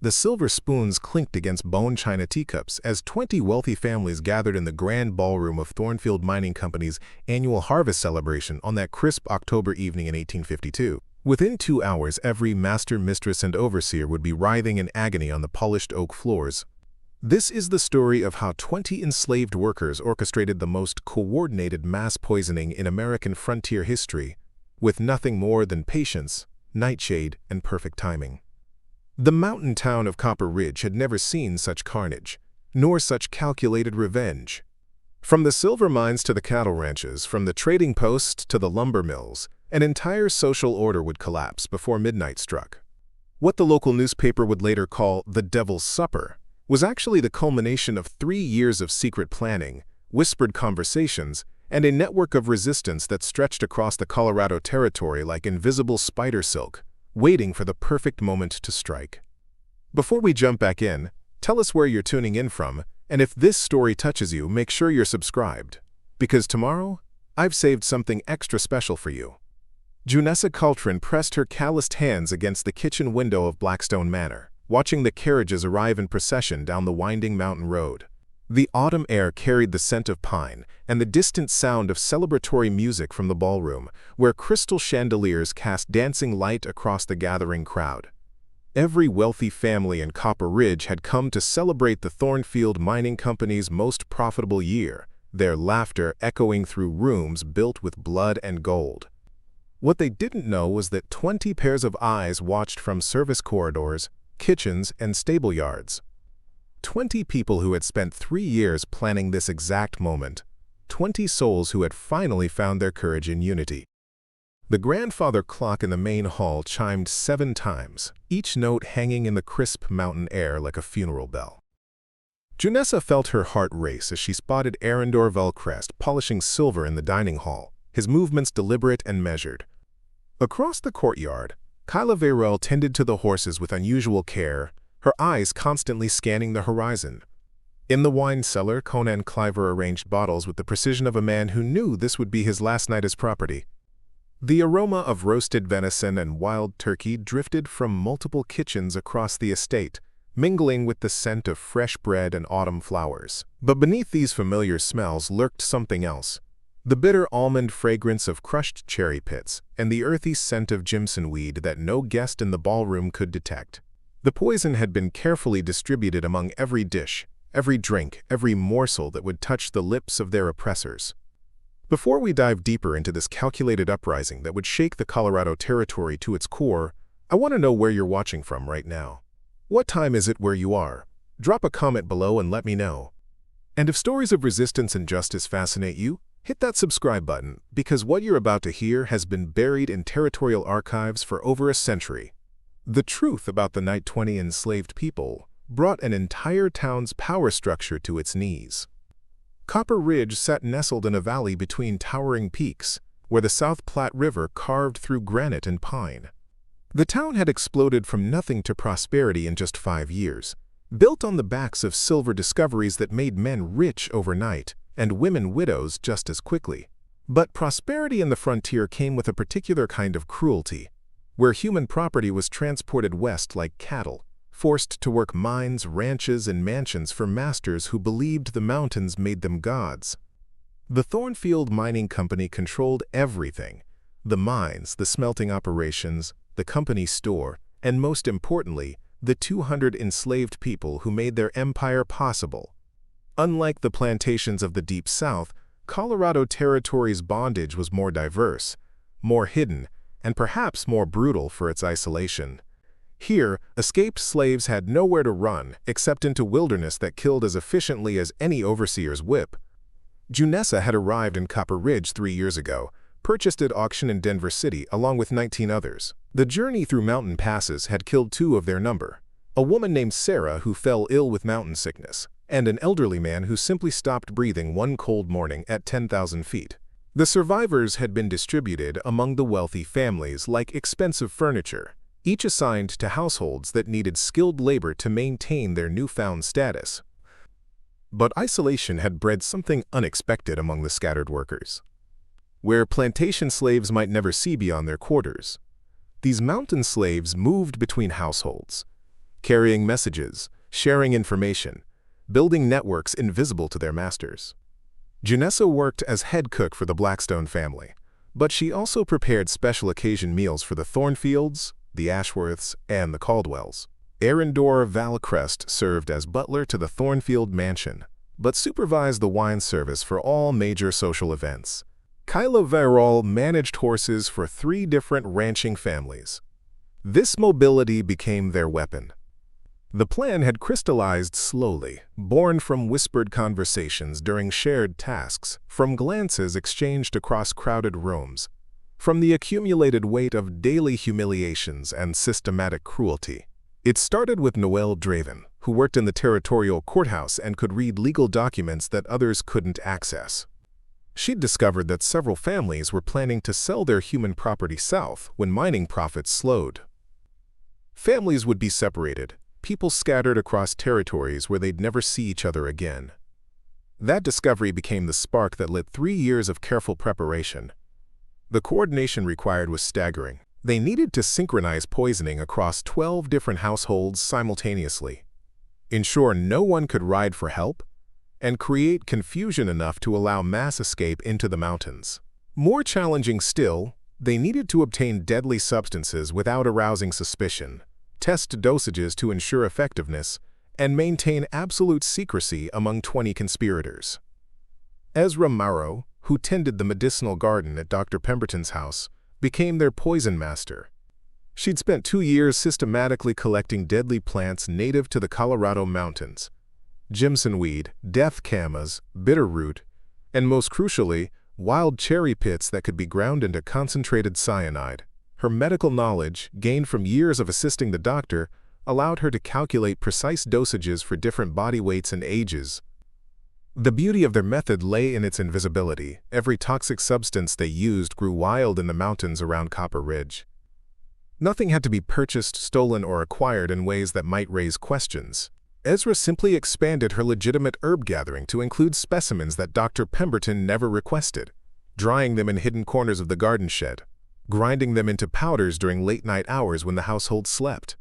The silver spoons clinked against bone china teacups as 20 wealthy families gathered in the grand ballroom of Thornfield Mining Company's annual harvest celebration on that crisp October evening in 1852. Within 2 hours, every master, mistress, and overseer would be writhing in agony on the polished oak floors. This is the story of how 20 enslaved workers orchestrated the most coordinated mass poisoning in American frontier history, with nothing more than patience, nightshade, and perfect timing. The mountain town of Copper Ridge had never seen such carnage, nor such calculated revenge. From the silver mines to the cattle ranches, from the trading posts to the lumber mills, an entire social order would collapse before midnight struck. What the local newspaper would later call the Devil's Supper was actually the culmination of 3 years of secret planning, whispered conversations, and a network of resistance that stretched across the Colorado Territory like invisible spider silk, waiting for the perfect moment to strike. Before we jump back in, tell us where you're tuning in from, and if this story touches you, make sure you're subscribed, because tomorrow, I've saved something extra special for you. Junessa Coltrane pressed her calloused hands against the kitchen window of Blackstone Manor, watching the carriages arrive in procession down the winding mountain road. The autumn air carried the scent of pine and the distant sound of celebratory music from the ballroom, where crystal chandeliers cast dancing light across the gathering crowd. Every wealthy family in Copper Ridge had come to celebrate the Thornfield Mining Company's most profitable year, their laughter echoing through rooms built with blood and gold. What they didn't know was that 20 pairs of eyes watched from service corridors, kitchens, and stable yards. 20 people who had spent 3 years planning this exact moment. 20 souls who had finally found their courage in unity. The grandfather clock in the main hall chimed 7 times, each note hanging in the crisp mountain air like a funeral bell. Junessa felt her heart race as she spotted Aaron Dorvell-Crest polishing silver in the dining hall, his movements deliberate and measured. Across the courtyard, Kyla Vayrell tended to the horses with unusual care, her eyes constantly scanning the horizon. In the wine cellar, Conan Cliver arranged bottles with the precision of a man who knew this would be his last night as property. The aroma of roasted venison and wild turkey drifted from multiple kitchens across the estate, mingling with the scent of fresh bread and autumn flowers. But beneath these familiar smells lurked something else. The bitter almond fragrance of crushed cherry pits and the earthy scent of Jimson weed that no guest in the ballroom could detect. The poison had been carefully distributed among every dish, every drink, every morsel that would touch the lips of their oppressors. Before we dive deeper into this calculated uprising that would shake the Colorado Territory to its core, I want to know where you're watching from right now. What time is it where you are? Drop a comment below and let me know. And if stories of resistance and justice fascinate you, hit that subscribe button, because what you're about to hear has been buried in territorial archives for over a century. The truth about the night 20 enslaved people brought an entire town's power structure to its knees. Copper Ridge sat nestled in a valley between towering peaks, where the South Platte River carved through granite and pine. The town had exploded from nothing to prosperity in just 5 years, built on the backs of silver discoveries that made men rich overnight and women widows just as quickly. But prosperity in the frontier came with a particular kind of cruelty, where human property was transported west like cattle, forced to work mines, ranches, and mansions for masters who believed the mountains made them gods. The Thornfield Mining Company controlled everything: the mines, the smelting operations, the company store, and most importantly, the 200 enslaved people who made their empire possible. Unlike the plantations of the Deep South, Colorado Territory's bondage was more diverse, more hidden, and perhaps more brutal for its isolation. Here, escaped slaves had nowhere to run except into wilderness that killed as efficiently as any overseer's whip. Junessa had arrived in Copper Ridge 3 years ago, purchased at auction in Denver City along with 19 others. The journey through mountain passes had killed 2 of their number: a woman named Sarah who fell ill with mountain sickness, and an elderly man who simply stopped breathing one cold morning at 10,000 feet. The survivors had been distributed among the wealthy families like expensive furniture, each assigned to households that needed skilled labor to maintain their newfound status. But isolation had bred something unexpected among the scattered workers. Where plantation slaves might never see beyond their quarters, these mountain slaves moved between households. carrying messages, sharing information, building networks invisible to their masters. Junessa worked as head cook for the Blackstone family, but she also prepared special occasion meals for the Thornfields, the Ashworths, and the Caldwells. Arundor Valcrest served as butler to the Thornfield mansion, but supervised the wine service for all major social events. Kyla Verrall managed horses for 3 different ranching families. This mobility became their weapon. The plan had crystallized slowly, born from whispered conversations during shared tasks, from glances exchanged across crowded rooms, from the accumulated weight of daily humiliations and systematic cruelty. It started with Noelle Draven, who worked in the territorial courthouse and could read legal documents that others couldn't access. She'd discovered that several families were planning to sell their human property south when mining profits slowed. Families would be separated, people scattered across territories where they'd never see each other again. That discovery became the spark that lit 3 years of careful preparation. The coordination required was staggering. They needed to synchronize poisoning across 12 different households simultaneously, ensure no one could ride for help, and create confusion enough to allow mass escape into the mountains. More challenging still, they needed to obtain deadly substances without arousing suspicion, test dosages to ensure effectiveness, and maintain absolute secrecy among 20 conspirators. Ezra Morrow, who tended the medicinal garden at Dr. Pemberton's house, became their poison master. She'd spent 2 years systematically collecting deadly plants native to the Colorado mountains: jimsonweed, death camas, bitterroot, and most crucially, wild cherry pits that could be ground into concentrated cyanide. Her medical knowledge, gained from years of assisting the doctor, allowed her to calculate precise dosages for different body weights and ages. The beauty of their method lay in its invisibility. Every toxic substance they used grew wild in the mountains around Copper Ridge. Nothing had to be purchased, stolen, or acquired in ways that might raise questions. Ezra simply expanded her legitimate herb gathering to include specimens that Dr. Pemberton never requested, drying them in hidden corners of the garden shed, grinding them into powders during late-night hours when the household slept.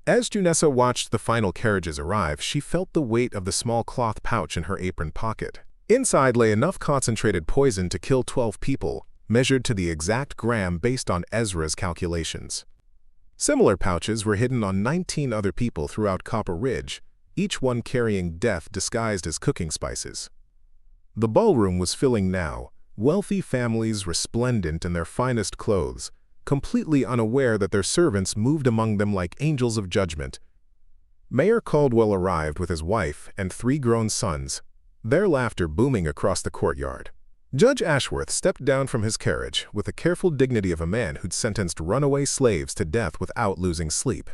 As Junessa watched the final carriages arrive, she felt the weight of the small cloth pouch in her apron pocket. Inside lay enough concentrated poison to kill 12 people, measured to the exact gram based on Ezra's calculations. Similar pouches were hidden on 19 other people throughout Copper Ridge, each one carrying death disguised as cooking spices. The ballroom was filling now, wealthy families resplendent in their finest clothes, completely unaware that their servants moved among them like angels of judgment. Mayor Caldwell arrived with his wife and 3 grown sons, their laughter booming across the courtyard. Judge Ashworth stepped down from his carriage with the careful dignity of a man who'd sentenced runaway slaves to death without losing sleep.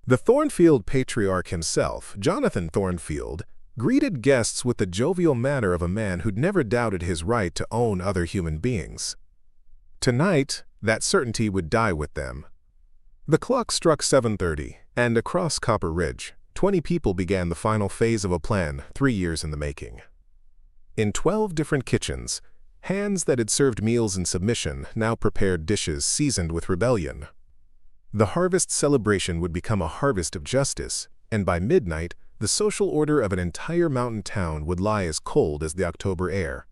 The Thornfield patriarch himself, Jonathan Thornfield, greeted guests with the jovial manner of a man who'd never doubted his right to own other human beings. Tonight, that certainty would die with them. The clock struck 7:30, and across Copper Ridge, 20 people began the final phase of a plan 3 years in the making. In 12 different kitchens, hands that had served meals in submission now prepared dishes seasoned with rebellion. The harvest celebration would become a harvest of justice, and by midnight, the social order of an entire mountain town would lie as cold as the October air.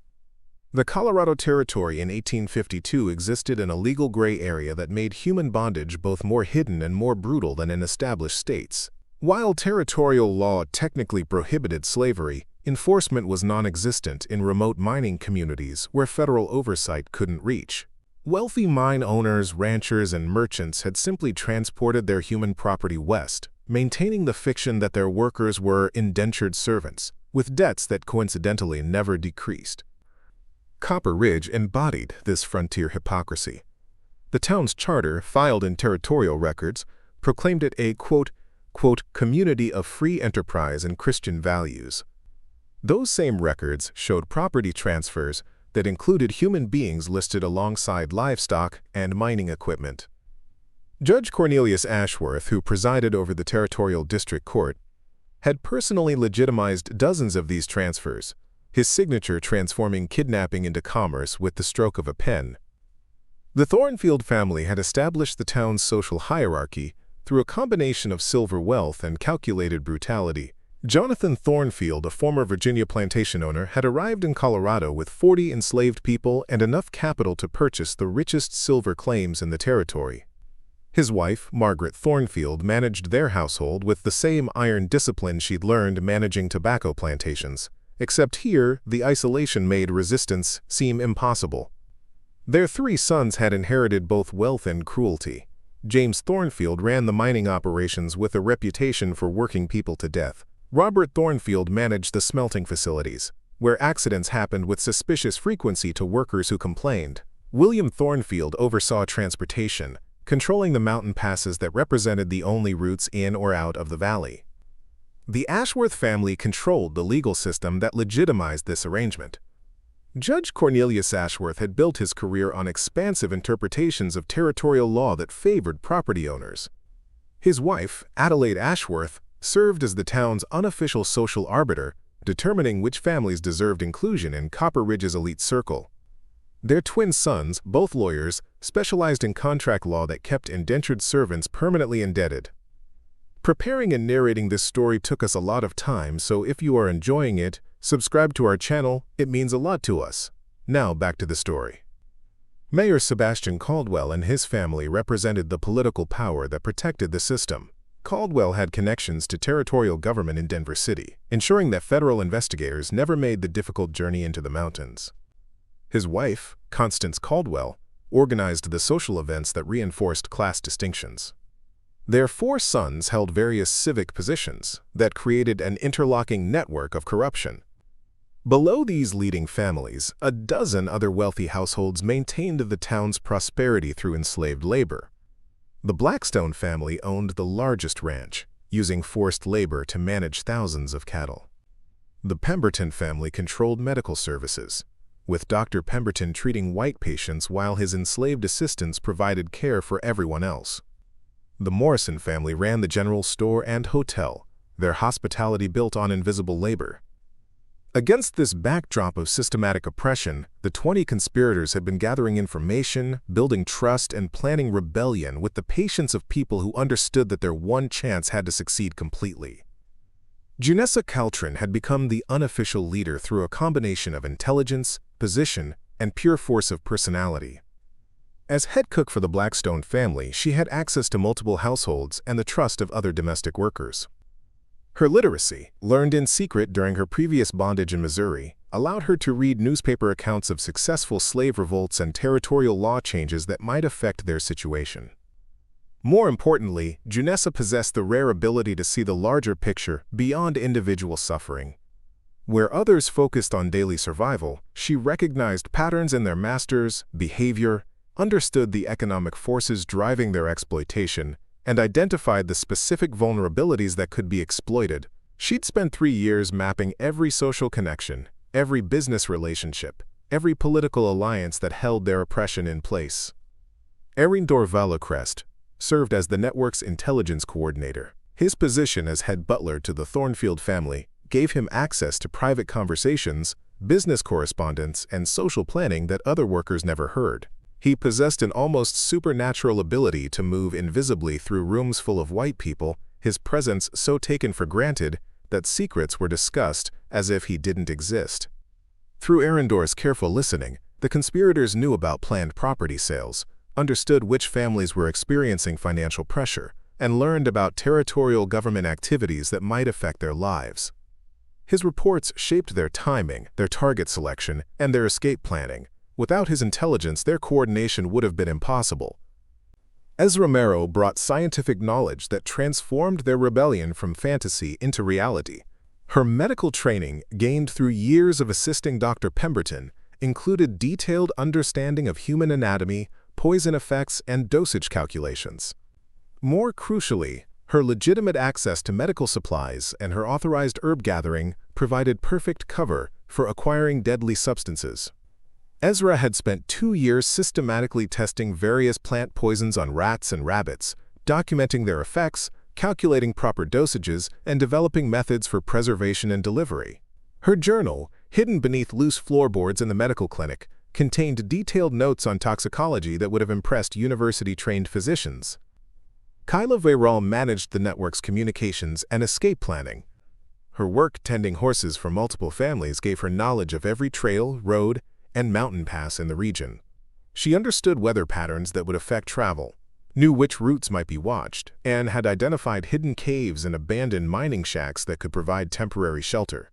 The Colorado Territory in 1852 existed in a legal gray area that made human bondage both more hidden and more brutal than in established states. While territorial law technically prohibited slavery, enforcement was non-existent in remote mining communities where federal oversight couldn't reach. Wealthy mine owners, ranchers, and merchants had simply transported their human property west, maintaining the fiction that their workers were indentured servants, with debts that coincidentally never decreased. Copper Ridge embodied this frontier hypocrisy. The town's charter, filed in territorial records, proclaimed it a, quote, community of free enterprise and Christian values. Those same records showed property transfers that included human beings listed alongside livestock and mining equipment. Judge Cornelius Ashworth, who presided over the Territorial District Court, had personally legitimized dozens of these transfers, his signature transforming kidnapping into commerce with the stroke of a pen. The Thornfield family had established the town's social hierarchy, Through a combination of silver wealth and calculated brutality, Jonathan Thornfield, a former Virginia plantation owner, had arrived in Colorado with 40 enslaved people and enough capital to purchase the richest silver claims in the territory. His wife, Margaret Thornfield, managed their household with the same iron discipline she'd learned managing tobacco plantations, except here the isolation made resistance seem impossible. Their 3 sons had inherited both wealth and cruelty. James Thornfield ran the mining operations with a reputation for working people to death. Robert Thornfield managed the smelting facilities, where accidents happened with suspicious frequency to workers who complained. William Thornfield oversaw transportation, controlling the mountain passes that represented the only routes in or out of the valley. The Ashworth family controlled the legal system that legitimized this arrangement. Judge Cornelius Ashworth had built his career on expansive interpretations of territorial law that favored property owners. His wife, Adelaide Ashworth, served as the town's unofficial social arbiter, determining which families deserved inclusion in Copper Ridge's elite circle. Their twin sons, both lawyers, specialized in contract law that kept indentured servants permanently indebted. Preparing and narrating this story took us a lot of time, so if you are enjoying it, subscribe to our channel, it means a lot to us. Now back to the story. Mayor Sebastian Caldwell and his family represented the political power that protected the system. Caldwell had connections to territorial government in Denver City, ensuring that federal investigators never made the difficult journey into the mountains. His wife, Constance Caldwell, organized the social events that reinforced class distinctions. Their 4 sons held various civic positions that created an interlocking network of corruption. Below these leading families, a dozen other wealthy households maintained the town's prosperity through enslaved labor. The Blackstone family owned the largest ranch, using forced labor to manage thousands of cattle. The Pemberton family controlled medical services, with Dr. Pemberton treating white patients while his enslaved assistants provided care for everyone else. The Morrison family ran the general store and hotel, their hospitality built on invisible labor. Against this backdrop of systematic oppression, the 20 conspirators had been gathering information, building trust, and planning rebellion with the patience of people who understood that their one chance had to succeed completely. Junessa Caltrin had become the unofficial leader through a combination of intelligence, position, and pure force of personality. As head cook for the Blackstone family, she had access to multiple households and the trust of other domestic workers. Her literacy, learned in secret during her previous bondage in Missouri, allowed her to read newspaper accounts of successful slave revolts and territorial law changes that might affect their situation. More importantly, Junessa possessed the rare ability to see the larger picture beyond individual suffering. Where others focused on daily survival, she recognized patterns in their masters' behavior, understood the economic forces driving their exploitation, and identified the specific vulnerabilities that could be exploited. She'd spent 3 years mapping every social connection, every business relationship, every political alliance that held their oppression in place. Arindor Valocrest served as the network's intelligence coordinator. His position as head butler to the Thornfield family gave him access to private conversations, business correspondence, and social planning that other workers never heard. He possessed an almost supernatural ability to move invisibly through rooms full of white people, his presence so taken for granted that secrets were discussed as if he didn't exist. Through Arindor's careful listening, the conspirators knew about planned property sales, understood which families were experiencing financial pressure, and learned about territorial government activities that might affect their lives. His reports shaped their timing, their target selection, and their escape planning. Without his intelligence, their coordination would have been impossible. Ezra Merrow brought scientific knowledge that transformed their rebellion from fantasy into reality. Her medical training, gained through years of assisting Dr. Pemberton, included detailed understanding of human anatomy, poison effects, and dosage calculations. More crucially, her legitimate access to medical supplies and her authorized herb gathering provided perfect cover for acquiring deadly substances. Ezra had spent 2 years systematically testing various plant poisons on rats and rabbits, documenting their effects, calculating proper dosages, and developing methods for preservation and delivery. Her journal, hidden beneath loose floorboards in the medical clinic, contained detailed notes on toxicology that would have impressed university-trained physicians. Kyla Veyral managed the network's communications and escape planning. Her work tending horses for multiple families gave her knowledge of every trail, road, and mountain pass in the region. She understood weather patterns that would affect travel, knew which routes might be watched, and had identified hidden caves and abandoned mining shacks that could provide temporary shelter.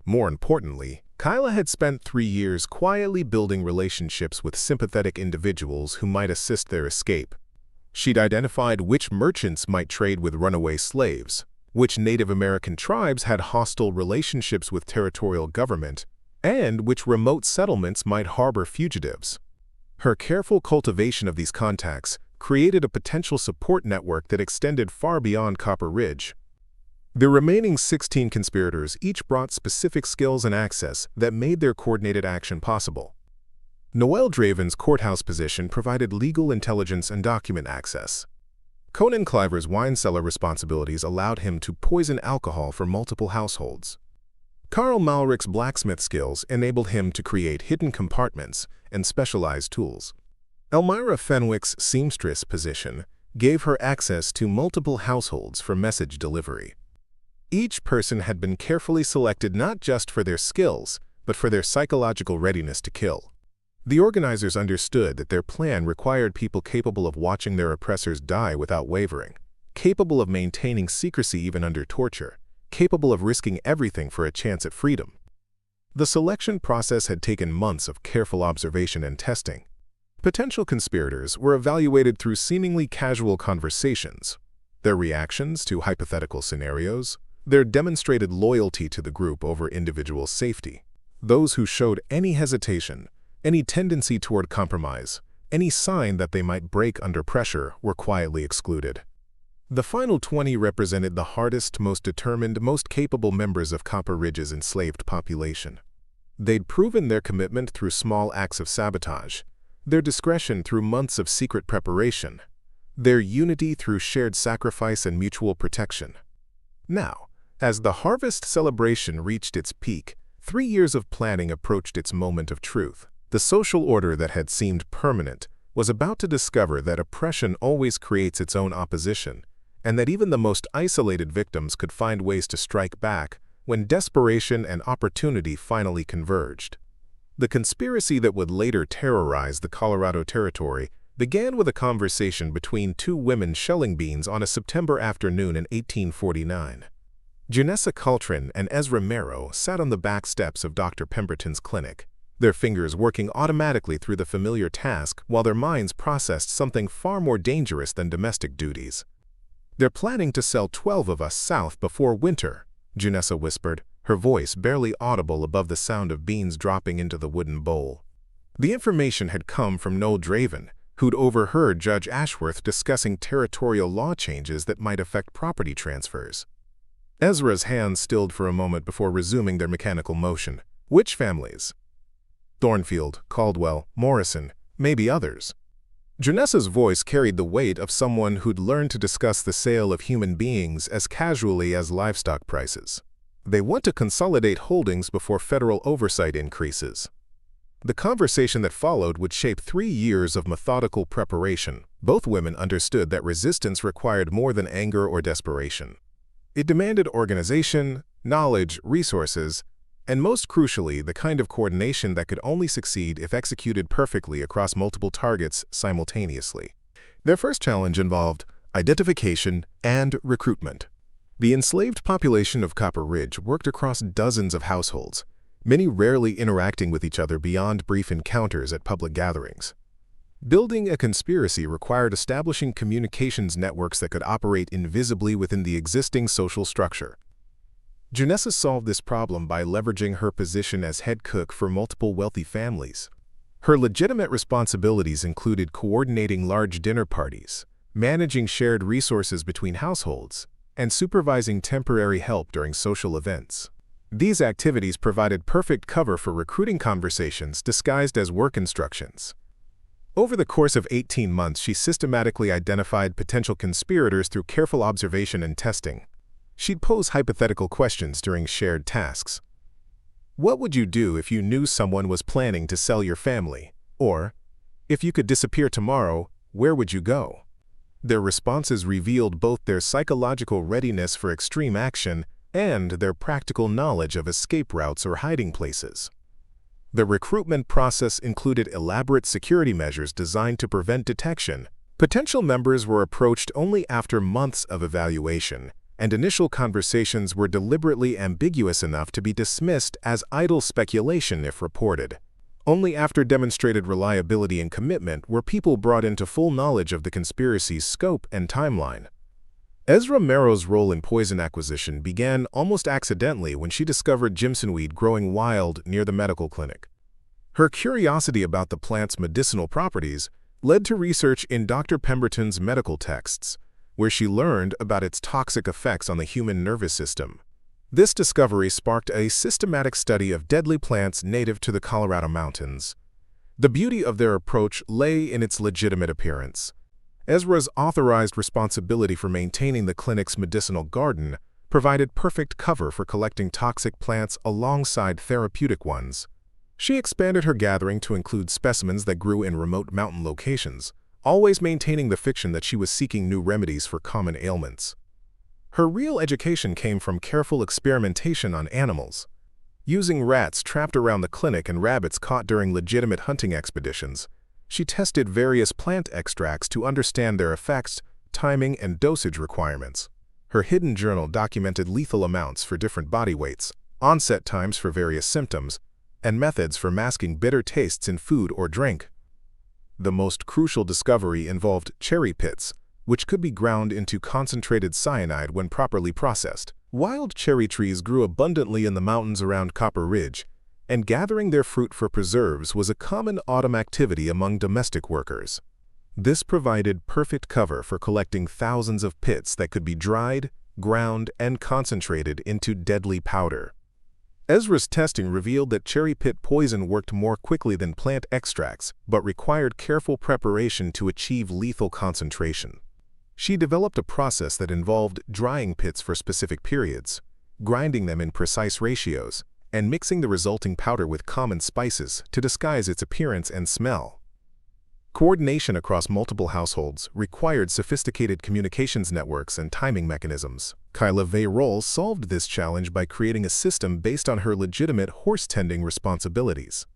More importantly, Kyla had spent 3 years quietly building relationships with sympathetic individuals who might assist their escape. She'd identified which merchants might trade with runaway slaves, which Native American tribes had hostile relationships with territorial government, and which remote settlements might harbor fugitives. Her careful cultivation of these contacts created a potential support network that extended far beyond Copper Ridge. The remaining 16 conspirators each brought specific skills and access that made their coordinated action possible. Noel Draven's courthouse position provided legal intelligence and document access. Conan Cliver's wine cellar responsibilities allowed him to poison alcohol for multiple households. Carl Malrich's blacksmith skills enabled him to create hidden compartments and specialized tools. Elmira Fenwick's seamstress position gave her access to multiple households for message delivery. Each person had been carefully selected not just for their skills, but for their psychological readiness to kill. The organizers understood that their plan required people capable of watching their oppressors die without wavering, capable of maintaining secrecy even under torture, capable of risking everything for a chance at freedom. The selection process had taken months of careful observation and testing. Potential conspirators were evaluated through seemingly casual conversations, their reactions to hypothetical scenarios, their demonstrated loyalty to the group over individual safety. Those who showed any hesitation, any tendency toward compromise, any sign that they might break under pressure were quietly excluded. The final 20 represented the hardest, most determined, most capable members of Copper Ridge's enslaved population. They'd proven their commitment through small acts of sabotage, their discretion through months of secret preparation, their unity through shared sacrifice and mutual protection. Now, as the harvest celebration reached its peak, 3 years of planning approached its moment of truth. The social order that had seemed permanent was about to discover that oppression always creates its own opposition, and that even the most isolated victims could find ways to strike back when desperation and opportunity finally converged. The conspiracy that would later terrorize the Colorado Territory began with a conversation between 2 women shelling beans on a September afternoon in 1849. Janessa Coltrane and Ezra Merrow sat on the back steps of Dr. Pemberton's clinic, their fingers working automatically through the familiar task while their minds processed something far more dangerous than domestic duties. "They're planning to sell 12 of us south before winter," Janessa whispered, her voice barely audible above the sound of beans dropping into the wooden bowl. The information had come from Noel Draven, who'd overheard Judge Ashworth discussing territorial law changes that might affect property transfers. Ezra's hands stilled for a moment before resuming their mechanical motion. "Which families?" "Thornfield, Caldwell, Morrison, maybe others." Janessa's voice carried the weight of someone who'd learned to discuss the sale of human beings as casually as livestock prices. "They want to consolidate holdings before federal oversight increases." The conversation that followed would shape 3 years of methodical preparation. Both women understood that resistance required more than anger or desperation. It demanded organization, knowledge, resources, and most crucially, the kind of coordination that could only succeed if executed perfectly across multiple targets simultaneously. Their first challenge involved identification and recruitment. The enslaved population of Copper Ridge worked across dozens of households, many rarely interacting with each other beyond brief encounters at public gatherings. Building a conspiracy required establishing communications networks that could operate invisibly within the existing social structure. Janessa solved this problem by leveraging her position as head cook for multiple wealthy families. Her legitimate responsibilities included coordinating large dinner parties, managing shared resources between households, and supervising temporary help during social events. These activities provided perfect cover for recruiting conversations disguised as work instructions. Over the course of 18 months, she systematically identified potential conspirators through careful observation and testing. She'd pose hypothetical questions during shared tasks. "What would you do if you knew someone was planning to sell your family?" Or, "If you could disappear tomorrow, where would you go?" Their responses revealed both their psychological readiness for extreme action and their practical knowledge of escape routes or hiding places. The recruitment process included elaborate security measures designed to prevent detection. Potential members were approached only after months of evaluation, and initial conversations were deliberately ambiguous enough to be dismissed as idle speculation if reported. Only after demonstrated reliability and commitment were people brought into full knowledge of the conspiracy's scope and timeline. Ezra Merrow's role in poison acquisition began almost accidentally when she discovered jimsonweed growing wild near the medical clinic. Her curiosity about the plant's medicinal properties led to research in Dr. Pemberton's medical texts, where she learned about its toxic effects on the human nervous system. This discovery sparked a systematic study of deadly plants native to the Colorado mountains. The beauty of their approach lay in its legitimate appearance. Ezra's authorized responsibility for maintaining the clinic's medicinal garden provided perfect cover for collecting toxic plants alongside therapeutic ones. She expanded her gathering to include specimens that grew in remote mountain locations, always maintaining the fiction that she was seeking new remedies for common ailments. Her real education came from careful experimentation on animals. Using rats trapped around the clinic and rabbits caught during legitimate hunting expeditions, she tested various plant extracts to understand their effects, timing, and dosage requirements. Her hidden journal documented lethal amounts for different body weights, onset times for various symptoms, and methods for masking bitter tastes in food or drink. The most crucial discovery involved cherry pits, which could be ground into concentrated cyanide when properly processed. Wild cherry trees grew abundantly in the mountains around Copper Ridge, and gathering their fruit for preserves was a common autumn activity among domestic workers. This provided perfect cover for collecting thousands of pits that could be dried, ground, and concentrated into deadly powder. Ezra's testing revealed that cherry pit poison worked more quickly than plant extracts, but required careful preparation to achieve lethal concentration. She developed a process that involved drying pits for specific periods, grinding them in precise ratios, and mixing the resulting powder with common spices to disguise its appearance and smell. Coordination across multiple households required sophisticated communications networks and timing mechanisms. Kyla Vay Roll solved this challenge by creating a system based on her legitimate horse-tending responsibilities.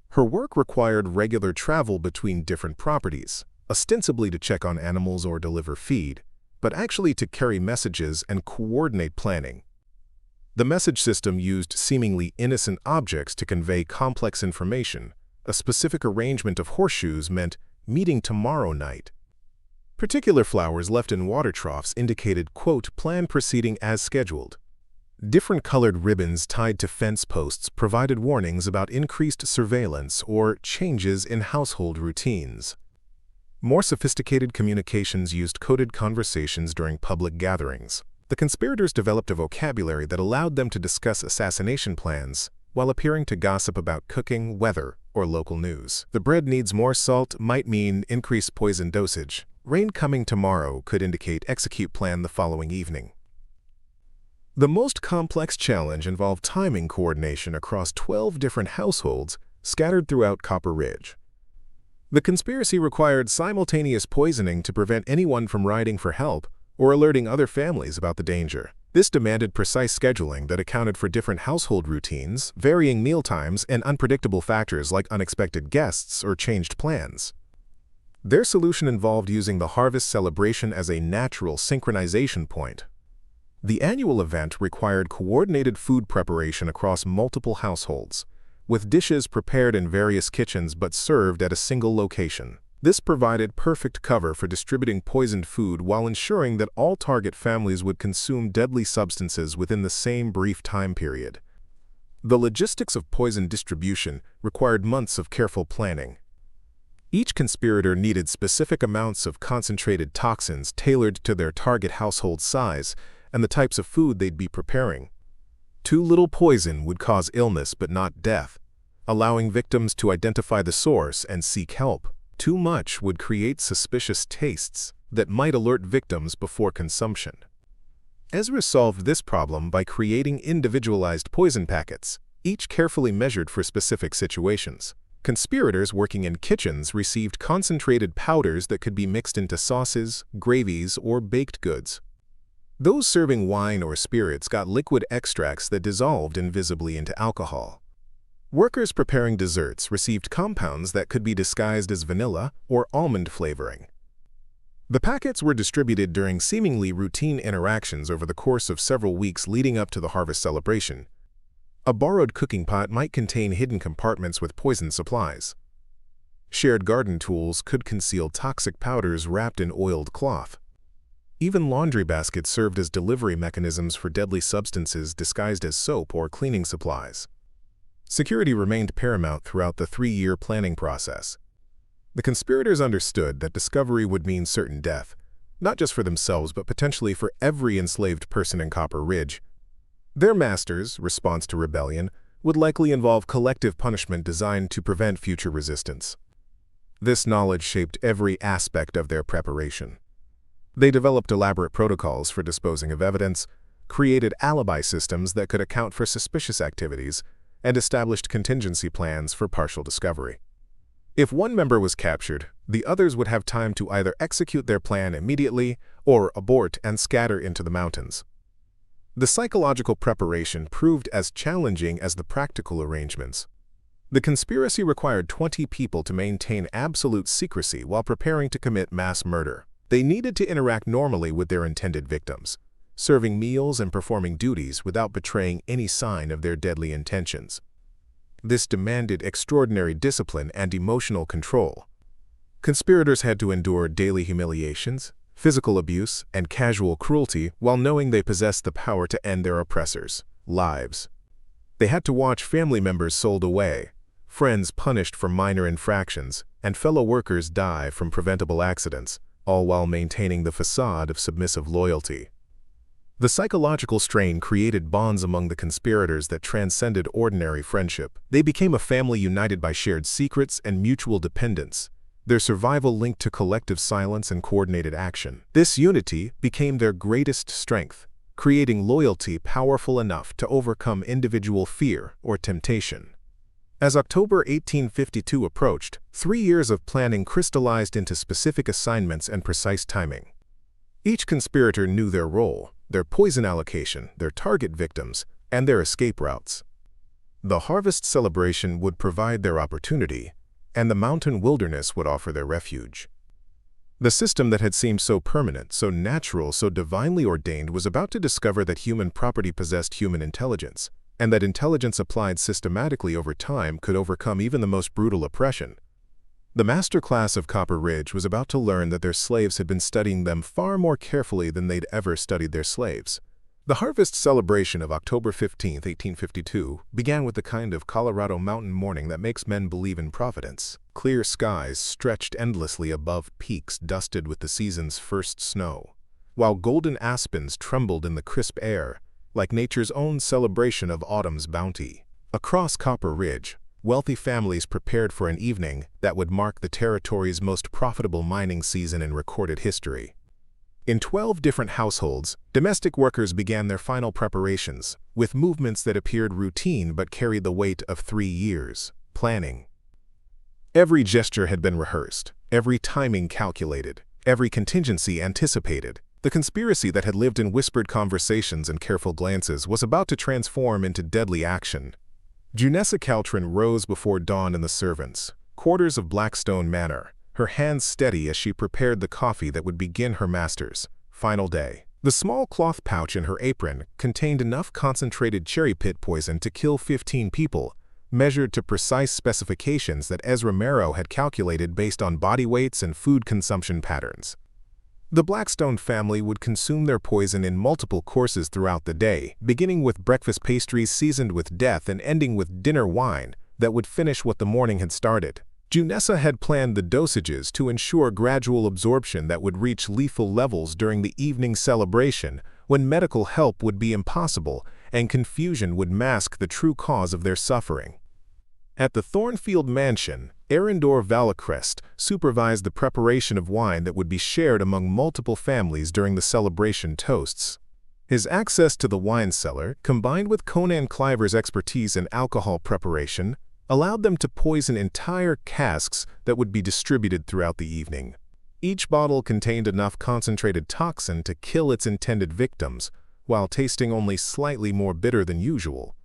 Her work required regular travel between different properties, ostensibly to check on animals or deliver feed, but actually to carry messages and coordinate planning. The message system used seemingly innocent objects to convey complex information. A specific arrangement of horseshoes meant meeting tomorrow night. Particular flowers left in water troughs indicated, quote, plan proceeding as scheduled. Different colored ribbons tied to fence posts provided warnings about increased surveillance or changes in household routines. More sophisticated communications used coded conversations during public gatherings. The conspirators developed a vocabulary that allowed them to discuss assassination plans while appearing to gossip about cooking, weather, or local news. The bread needs more salt might mean increased poison dosage. Rain coming tomorrow could indicate execute plan the following evening. The most complex challenge involved timing coordination across 12 different households scattered throughout Copper Ridge. The conspiracy required simultaneous poisoning to prevent anyone from riding for help or alerting other families about the danger. This demanded precise scheduling that accounted for different household routines, varying mealtimes, and unpredictable factors like unexpected guests or changed plans. Their solution involved using the harvest celebration as a natural synchronization point. The annual event required coordinated food preparation across multiple households, with dishes prepared in various kitchens but served at a single location. This provided perfect cover for distributing poisoned food while ensuring that all target families would consume deadly substances within the same brief time period. The logistics of poison distribution required months of careful planning. Each conspirator needed specific amounts of concentrated toxins tailored to their target household size and the types of food they'd be preparing. Too little poison would cause illness but not death, allowing victims to identify the source and seek help. Too much would create suspicious tastes that might alert victims before consumption. Ezra solved this problem by creating individualized poison packets, each carefully measured for specific situations. Conspirators working in kitchens received concentrated powders that could be mixed into sauces, gravies, or baked goods. Those serving wine or spirits got liquid extracts that dissolved invisibly into alcohol. Workers preparing desserts received compounds that could be disguised as vanilla or almond flavoring. The packets were distributed during seemingly routine interactions over the course of several weeks leading up to the harvest celebration. A borrowed cooking pot might contain hidden compartments with poison supplies. Shared garden tools could conceal toxic powders wrapped in oiled cloth. Even laundry baskets served as delivery mechanisms for deadly substances disguised as soap or cleaning supplies. Security remained paramount throughout the 3-year planning process. The conspirators understood that discovery would mean certain death, not just for themselves but potentially for every enslaved person in Copper Ridge. Their masters' response to rebellion would likely involve collective punishment designed to prevent future resistance. This knowledge shaped every aspect of their preparation. They developed elaborate protocols for disposing of evidence, created alibi systems that could account for suspicious activities, and established contingency plans for partial discovery. If one member was captured, the others would have time to either execute their plan immediately or abort and scatter into the mountains. The psychological preparation proved as challenging as the practical arrangements. The conspiracy required 20 people to maintain absolute secrecy while preparing to commit mass murder. They needed to interact normally with their intended victims, serving meals and performing duties without betraying any sign of their deadly intentions. This demanded extraordinary discipline and emotional control. Conspirators had to endure daily humiliations, physical abuse, and casual cruelty while knowing they possessed the power to end their oppressors' lives. They had to watch family members sold away, friends punished for minor infractions, and fellow workers die from preventable accidents, all while maintaining the facade of submissive loyalty. The psychological strain created bonds among the conspirators that transcended ordinary friendship. They became a family united by shared secrets and mutual dependence, their survival linked to collective silence and coordinated action. This unity became their greatest strength, creating loyalty powerful enough to overcome individual fear or temptation. As October 1852 approached, 3 years of planning crystallized into specific assignments and precise timing. Each conspirator knew their role, their poison allocation, their target victims, and their escape routes. The harvest celebration would provide their opportunity, and the mountain wilderness would offer their refuge. The system that had seemed so permanent, so natural, so divinely ordained was about to discover that human property possessed human intelligence, and that intelligence applied systematically over time could overcome even the most brutal oppression. The master class of Copper Ridge was about to learn that their slaves had been studying them far more carefully than they'd ever studied their slaves. The harvest celebration of October 15, 1852, began with the kind of Colorado mountain morning that makes men believe in providence. Clear skies stretched endlessly above peaks dusted with the season's first snow, while golden aspens trembled in the crisp air, like nature's own celebration of autumn's bounty. Across Copper Ridge, wealthy families prepared for an evening that would mark the territory's most profitable mining season in recorded history. In 12 different households, domestic workers began their final preparations, with movements that appeared routine but carried the weight of 3 years' planning. Every gesture had been rehearsed, every timing calculated, every contingency anticipated. The conspiracy that had lived in whispered conversations and careful glances was about to transform into deadly action. Junessa Caltrin rose before dawn in the servants' quarters of Blackstone Manor, her hands steady as she prepared the coffee that would begin her master's final day. The small cloth pouch in her apron contained enough concentrated cherry pit poison to kill 15 people, measured to precise specifications that Ezra Marrow had calculated based on body weights and food consumption patterns. The Blackstone family would consume their poison in multiple courses throughout the day, beginning with breakfast pastries seasoned with death and ending with dinner wine that would finish what the morning had started. Junessa had planned the dosages to ensure gradual absorption that would reach lethal levels during the evening celebration, when medical help would be impossible and confusion would mask the true cause of their suffering. At the Thornfield mansion, Arendor Vallecrest supervised the preparation of wine that would be shared among multiple families during the celebration toasts. His access to the wine cellar, combined with Conan Cliver's expertise in alcohol preparation, allowed them to poison entire casks that would be distributed throughout the evening. Each bottle contained enough concentrated toxin to kill its intended victims, while tasting only slightly more bitter than usual.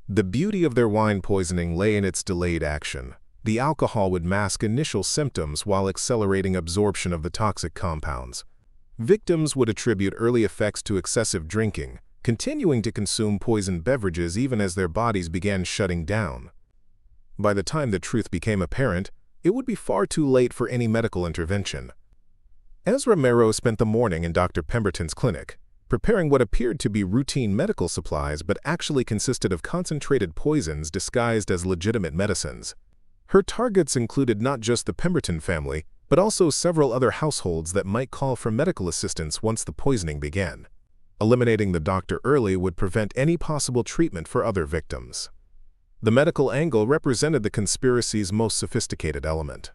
The beauty of their wine poisoning lay in its delayed action. The alcohol would mask initial symptoms while accelerating absorption of the toxic compounds. Victims would attribute early effects to excessive drinking, continuing to consume poisoned beverages even as their bodies began shutting down. By the time the truth became apparent, it would be far too late for any medical intervention. Ezra Merrow spent the morning in Dr. Pemberton's clinic, preparing what appeared to be routine medical supplies but actually consisted of concentrated poisons disguised as legitimate medicines. Her targets included not just the Pemberton family, but also several other households that might call for medical assistance once the poisoning began. Eliminating the doctor early would prevent any possible treatment for other victims. The medical angle represented the conspiracy's most sophisticated element.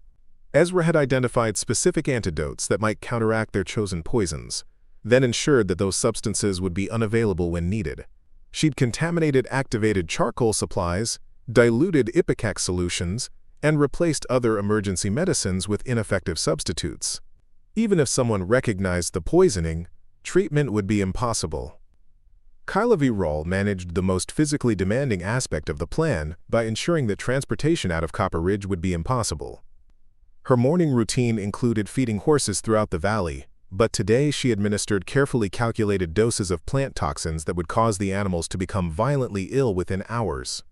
Ezra had identified specific antidotes that might counteract their chosen poisons, then ensured that those substances would be unavailable when needed. She'd contaminated activated charcoal supplies, diluted ipecac solutions, and replaced other emergency medicines with ineffective substitutes. Even if someone recognized the poisoning, treatment would be impossible. Kyla V. Rawle managed the most physically demanding aspect of the plan by ensuring that transportation out of Copper Ridge would be impossible. Her morning routine included feeding horses throughout the valley, but today she administered carefully calculated doses of plant toxins that would cause the animals to become violently ill within hours.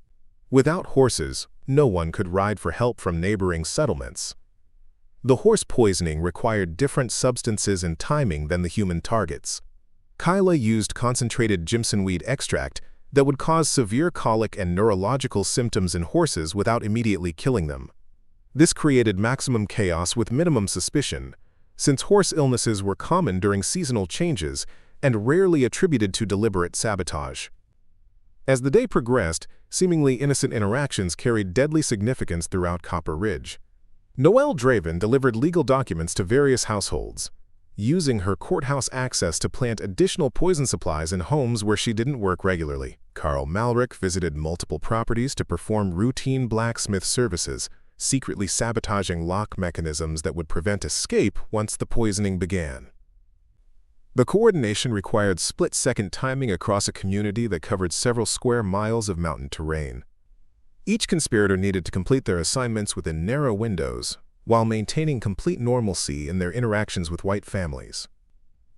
Without horses, no one could ride for help from neighboring settlements. The horse poisoning required different substances and timing than the human targets. Kyla used concentrated jimsonweed extract that would cause severe colic and neurological symptoms in horses without immediately killing them. This created maximum chaos with minimum suspicion, since horse illnesses were common during seasonal changes and rarely attributed to deliberate sabotage. As the day progressed, seemingly innocent interactions carried deadly significance throughout Copper Ridge. Noelle Draven delivered legal documents to various households, using her courthouse access to plant additional poison supplies in homes where she didn't work regularly. Carl Malrick visited multiple properties to perform routine blacksmith services, secretly sabotaging lock mechanisms that would prevent escape once the poisoning began. The coordination required split-second timing across a community that covered several square miles of mountain terrain. Each conspirator needed to complete their assignments within narrow windows, while maintaining complete normalcy in their interactions with white families.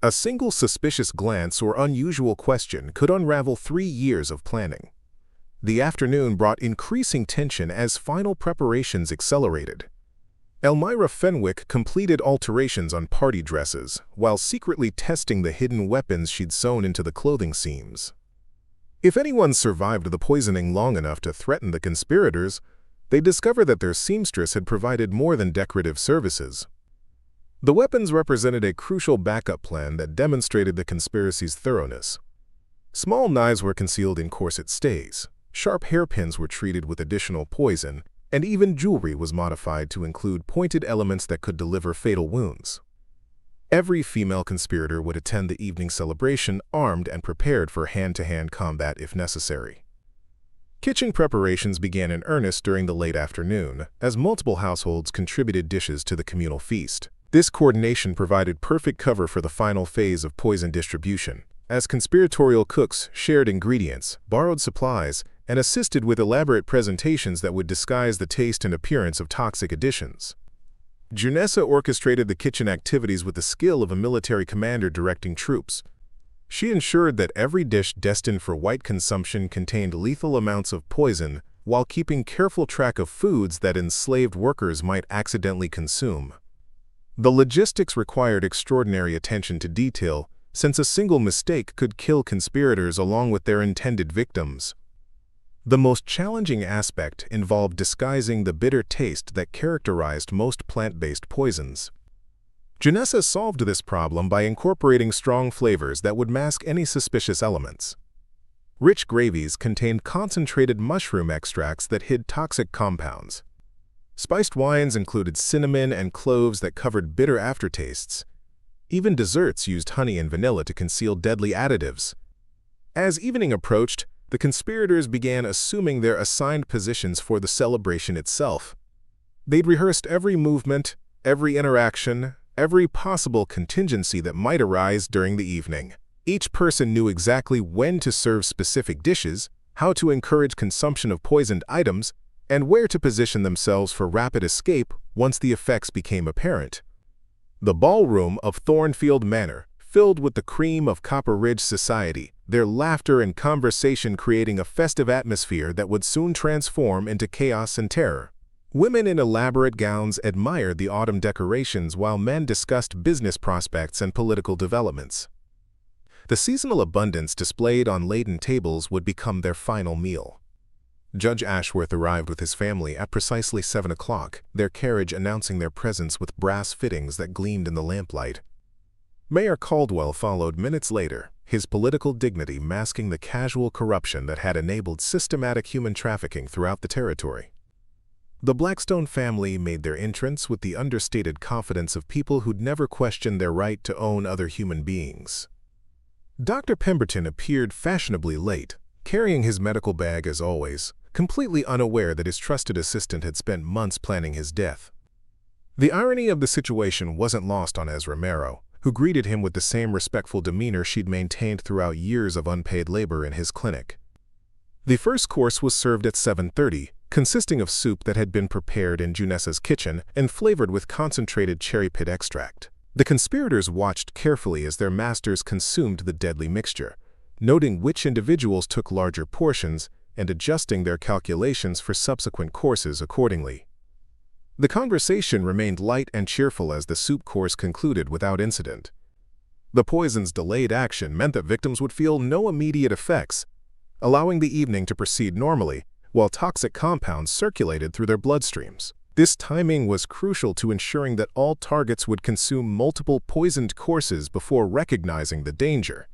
A single suspicious glance or unusual question could unravel 3 years of planning. The afternoon brought increasing tension as final preparations accelerated. Elmira Fenwick completed alterations on party dresses while secretly testing the hidden weapons she'd sewn into the clothing seams. If anyone survived the poisoning long enough to threaten the conspirators, they discovered that their seamstress had provided more than decorative services. The weapons represented a crucial backup plan that demonstrated the conspiracy's thoroughness. Small knives were concealed in corset stays, sharp hairpins were treated with additional poison, and even jewelry was modified to include pointed elements that could deliver fatal wounds. Every female conspirator would attend the evening celebration armed and prepared for hand-to-hand combat if necessary. Kitchen preparations began in earnest during the late afternoon, as multiple households contributed dishes to the communal feast. This coordination provided perfect cover for the final phase of poison distribution, as conspiratorial cooks shared ingredients, borrowed supplies, and assisted with elaborate presentations that would disguise the taste and appearance of toxic additions. Junessa orchestrated the kitchen activities with the skill of a military commander directing troops. She ensured that every dish destined for white consumption contained lethal amounts of poison, while keeping careful track of foods that enslaved workers might accidentally consume. The logistics required extraordinary attention to detail, since a single mistake could kill conspirators along with their intended victims. The most challenging aspect involved disguising the bitter taste that characterized most plant-based poisons. Junessa solved this problem by incorporating strong flavors that would mask any suspicious elements. Rich gravies contained concentrated mushroom extracts that hid toxic compounds. Spiced wines included cinnamon and cloves that covered bitter aftertastes. Even desserts used honey and vanilla to conceal deadly additives. As evening approached, the conspirators began assuming their assigned positions for the celebration itself. They'd rehearsed every movement, every interaction, every possible contingency that might arise during the evening. Each person knew exactly when to serve specific dishes, how to encourage consumption of poisoned items, and where to position themselves for rapid escape once the effects became apparent. The ballroom of Thornfield Manor filled with the cream of Copper Ridge society, their laughter and conversation creating a festive atmosphere that would soon transform into chaos and terror. Women in elaborate gowns admired the autumn decorations while men discussed business prospects and political developments. The seasonal abundance displayed on laden tables would become their final meal. Judge Ashworth arrived with his family at precisely 7 o'clock, their carriage announcing their presence with brass fittings that gleamed in the lamplight. Mayor Caldwell followed minutes later, his political dignity masking the casual corruption that had enabled systematic human trafficking throughout the territory. The Blackstone family made their entrance with the understated confidence of people who'd never questioned their right to own other human beings. Dr. Pemberton appeared fashionably late, carrying his medical bag as always, completely unaware that his trusted assistant had spent months planning his death. The irony of the situation wasn't lost on Ezra Marrow, who greeted him with the same respectful demeanor she'd maintained throughout years of unpaid labor in his clinic. The first course was served at 7:30, consisting of soup that had been prepared in Junessa's kitchen and flavored with concentrated cherry pit extract. The conspirators watched carefully as their masters consumed the deadly mixture, noting which individuals took larger portions and adjusting their calculations for subsequent courses accordingly. The conversation remained light and cheerful as the soup course concluded without incident. The poison's delayed action meant that victims would feel no immediate effects, allowing the evening to proceed normally, while toxic compounds circulated through their bloodstreams. This timing was crucial to ensuring that all targets would consume multiple poisoned courses before recognizing the danger.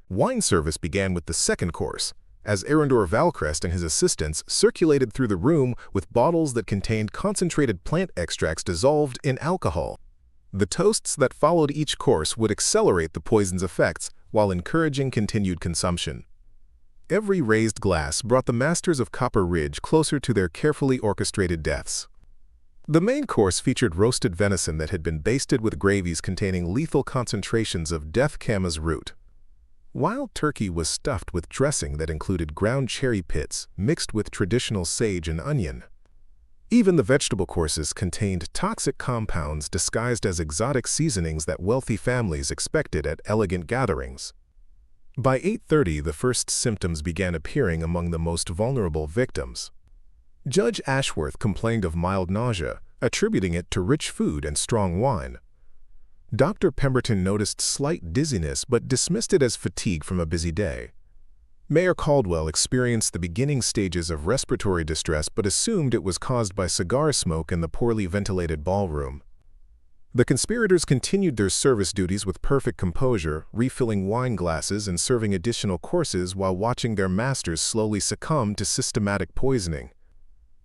Wine service began with the second course, as Arundor Valcrest and his assistants circulated through the room with bottles that contained concentrated plant extracts dissolved in alcohol. The toasts that followed each course would accelerate the poison's effects while encouraging continued consumption. Every raised glass brought the masters of Copper Ridge closer to their carefully orchestrated deaths. The main course featured roasted venison that had been basted with gravies containing lethal concentrations of death camas root. Wild turkey was stuffed with dressing that included ground cherry pits mixed with traditional sage and onion. Even the vegetable courses contained toxic compounds disguised as exotic seasonings that wealthy families expected at elegant gatherings. By 8:30, the first symptoms began appearing among the most vulnerable victims. Judge Ashworth complained of mild nausea, attributing it to rich food and strong wine. Dr. Pemberton noticed slight dizziness but dismissed it as fatigue from a busy day. Mayor Caldwell experienced the beginning stages of respiratory distress but assumed it was caused by cigar smoke in the poorly ventilated ballroom. The conspirators continued their service duties with perfect composure, refilling wine glasses and serving additional courses while watching their masters slowly succumb to systematic poisoning.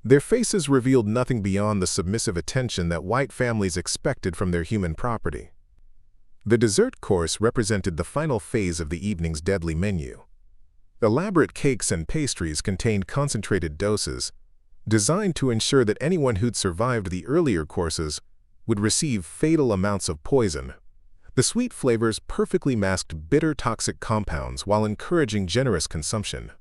Their faces revealed nothing beyond the submissive attention that white families expected from their human property. The dessert course represented the final phase of the evening's deadly menu. Elaborate cakes and pastries contained concentrated doses, designed to ensure that anyone who'd survived the earlier courses would receive fatal amounts of poison. The sweet flavors perfectly masked bitter toxic compounds while encouraging generous consumption.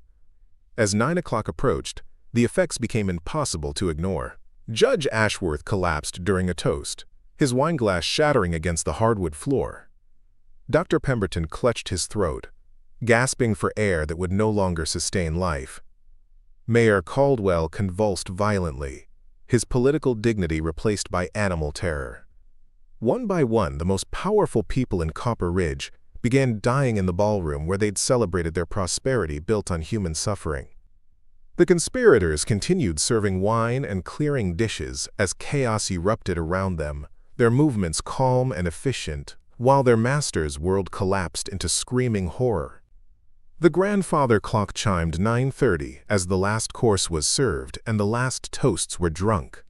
As 9 o'clock approached, the effects became impossible to ignore. Judge Ashworth collapsed during a toast, his wineglass shattering against the hardwood floor. Dr. Pemberton clutched his throat, gasping for air that would no longer sustain life. Mayor Caldwell convulsed violently, his political dignity replaced by animal terror. One by one, the most powerful people in Copper Ridge began dying in the ballroom where they'd celebrated their prosperity built on human suffering. The conspirators continued serving wine and clearing dishes as chaos erupted around them, their movements calm and efficient, while their master's world collapsed into screaming horror. The grandfather clock chimed 9:30 as the last course was served and the last toasts were drunk.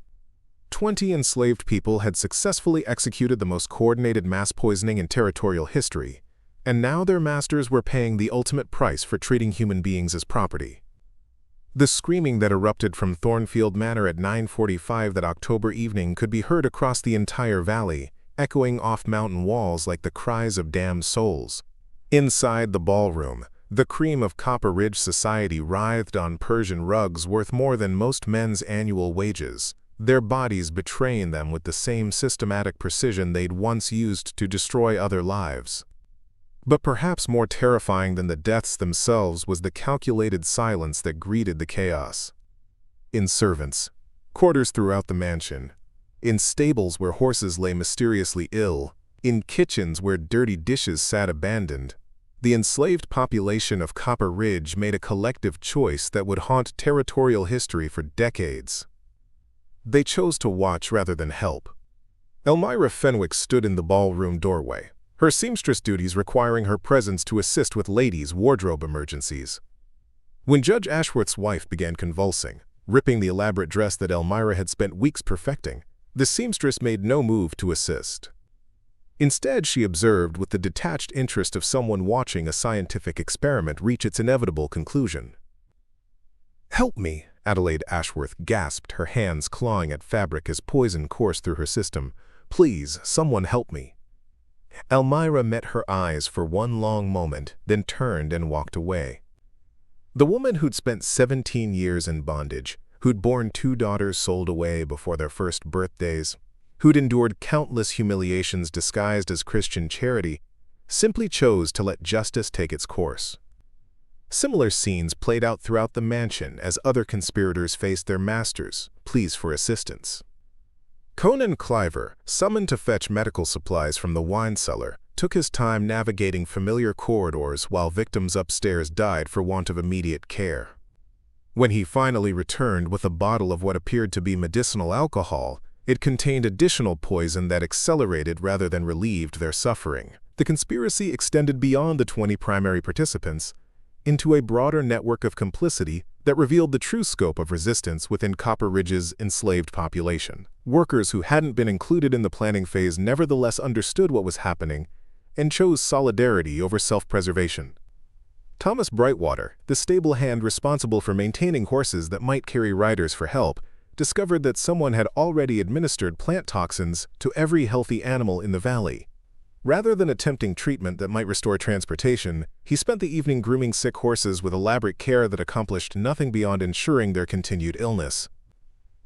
20 enslaved people had successfully executed the most coordinated mass poisoning in territorial history, and now their masters were paying the ultimate price for treating human beings as property. The screaming that erupted from Thornfield Manor at 9:45 that October evening could be heard across the entire valley, echoing off mountain walls like the cries of damned souls. Inside the ballroom, the cream of Copper Ridge society writhed on Persian rugs worth more than most men's annual wages, their bodies betraying them with the same systematic precision they'd once used to destroy other lives. But perhaps more terrifying than the deaths themselves was the calculated silence that greeted the chaos. In servants' quarters throughout the mansion, in stables where horses lay mysteriously ill, in kitchens where dirty dishes sat abandoned, the enslaved population of Copper Ridge made a collective choice that would haunt territorial history for decades. They chose to watch rather than help. Elmira Fenwick stood in the ballroom doorway, her seamstress duties requiring her presence to assist with ladies' wardrobe emergencies. When Judge Ashworth's wife began convulsing, ripping the elaborate dress that Elmira had spent weeks perfecting, the seamstress made no move to assist. Instead, she observed with the detached interest of someone watching a scientific experiment reach its inevitable conclusion. "Help me," Adelaide Ashworth gasped, her hands clawing at fabric as poison coursed through her system. "Please, someone help me." Elmira met her eyes for one long moment, then turned and walked away. The woman who'd spent 17 years in bondage, who'd borne 2 daughters sold away before their first birthdays, who'd endured countless humiliations disguised as Christian charity, simply chose to let justice take its course. Similar scenes played out throughout the mansion as other conspirators faced their masters' pleas for assistance. Conan Cliver, summoned to fetch medical supplies from the wine cellar, took his time navigating familiar corridors while victims upstairs died for want of immediate care. When he finally returned with a bottle of what appeared to be medicinal alcohol, it contained additional poison that accelerated rather than relieved their suffering. The conspiracy extended beyond the 20 primary participants into a broader network of complicity that revealed the true scope of resistance within Copper Ridge's enslaved population. Workers who hadn't been included in the planning phase nevertheless understood what was happening and chose solidarity over self-preservation. Thomas Brightwater, the stable hand responsible for maintaining horses that might carry riders for help, discovered that someone had already administered plant toxins to every healthy animal in the valley. Rather than attempting treatment that might restore transportation, he spent the evening grooming sick horses with elaborate care that accomplished nothing beyond ensuring their continued illness.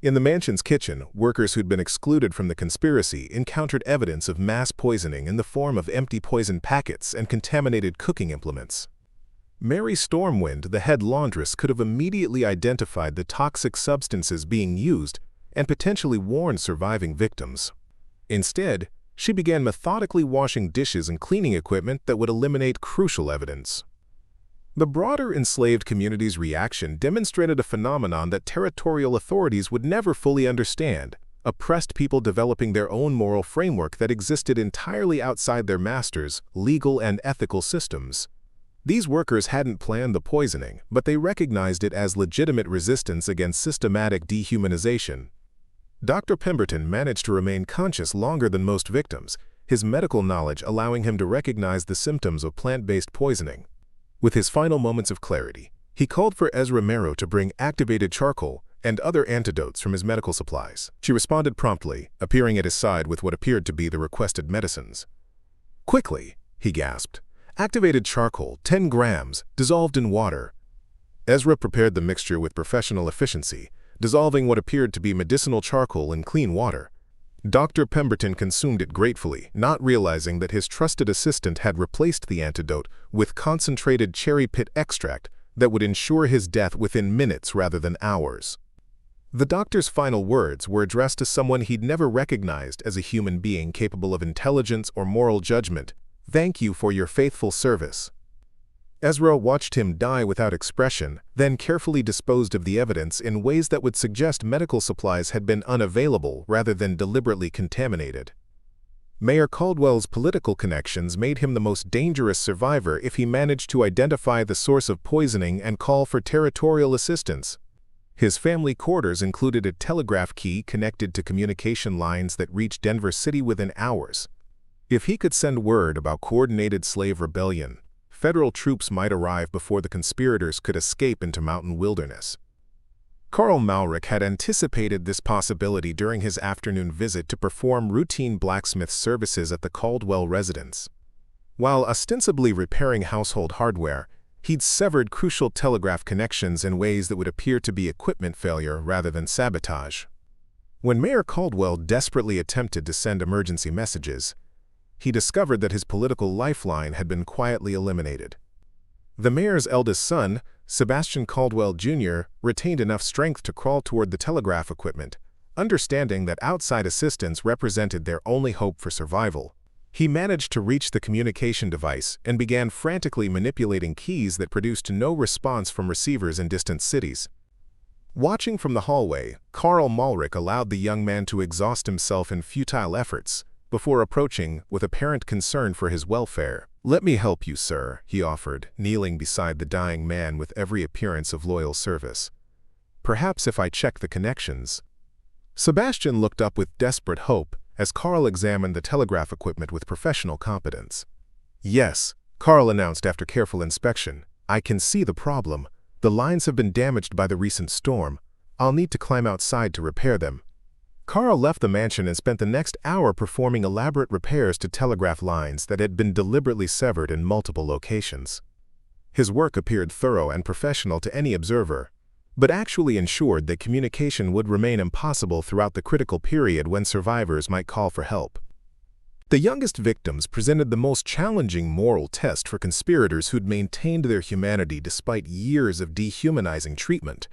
In the mansion's kitchen, workers who'd been excluded from the conspiracy encountered evidence of mass poisoning in the form of empty poison packets and contaminated cooking implements. Mary Stormwind, the head laundress, could have immediately identified the toxic substances being used and potentially warned surviving victims. Instead, she began methodically washing dishes and cleaning equipment that would eliminate crucial evidence. The broader enslaved community's reaction demonstrated a phenomenon that territorial authorities would never fully understand: oppressed people developing their own moral framework that existed entirely outside their masters' legal and ethical systems. These workers hadn't planned the poisoning, but they recognized it as legitimate resistance against systematic dehumanization. Dr. Pemberton managed to remain conscious longer than most victims, his medical knowledge allowing him to recognize the symptoms of plant-based poisoning. With his final moments of clarity, he called for Ezra Merrow to bring activated charcoal and other antidotes from his medical supplies. She responded promptly, appearing at his side with what appeared to be the requested medicines. "Quickly," he gasped. "Activated charcoal, 10 grams, dissolved in water." Ezra prepared the mixture with professional efficiency, dissolving what appeared to be medicinal charcoal in clean water. Dr. Pemberton consumed it gratefully, not realizing that his trusted assistant had replaced the antidote with concentrated cherry pit extract that would ensure his death within minutes rather than hours. The doctor's final words were addressed to someone he'd never recognized as a human being capable of intelligence or moral judgment. "Thank you for your faithful service." Ezra watched him die without expression, then carefully disposed of the evidence in ways that would suggest medical supplies had been unavailable rather than deliberately contaminated. Mayor Caldwell's political connections made him the most dangerous survivor if he managed to identify the source of poisoning and call for territorial assistance. His family quarters included a telegraph key connected to communication lines that reached Denver City within hours. If he could send word about coordinated slave rebellion, federal troops might arrive before the conspirators could escape into mountain wilderness. Carl Malrick had anticipated this possibility during his afternoon visit to perform routine blacksmith services at the Caldwell residence. While ostensibly repairing household hardware, he'd severed crucial telegraph connections in ways that would appear to be equipment failure rather than sabotage. When Mayor Caldwell desperately attempted to send emergency messages, he discovered that his political lifeline had been quietly eliminated. The mayor's eldest son, Sebastian Caldwell Jr., retained enough strength to crawl toward the telegraph equipment, understanding that outside assistance represented their only hope for survival. He managed to reach the communication device and began frantically manipulating keys that produced no response from receivers in distant cities. Watching from the hallway, Carl Malrick allowed the young man to exhaust himself in futile efforts before approaching with apparent concern for his welfare. "Let me help you, sir," he offered, kneeling beside the dying man with every appearance of loyal service. "Perhaps if I check the connections." Sebastian looked up with desperate hope as Carl examined the telegraph equipment with professional competence. "Yes," Carl announced after careful inspection. "I can see the problem. The lines have been damaged by the recent storm. I'll need to climb outside to repair them." Carl left the mansion and spent the next hour performing elaborate repairs to telegraph lines that had been deliberately severed in multiple locations. His work appeared thorough and professional to any observer, but actually ensured that communication would remain impossible throughout the critical period when survivors might call for help. The youngest victims presented the most challenging moral test for conspirators who'd maintained their humanity despite years of dehumanizing treatment.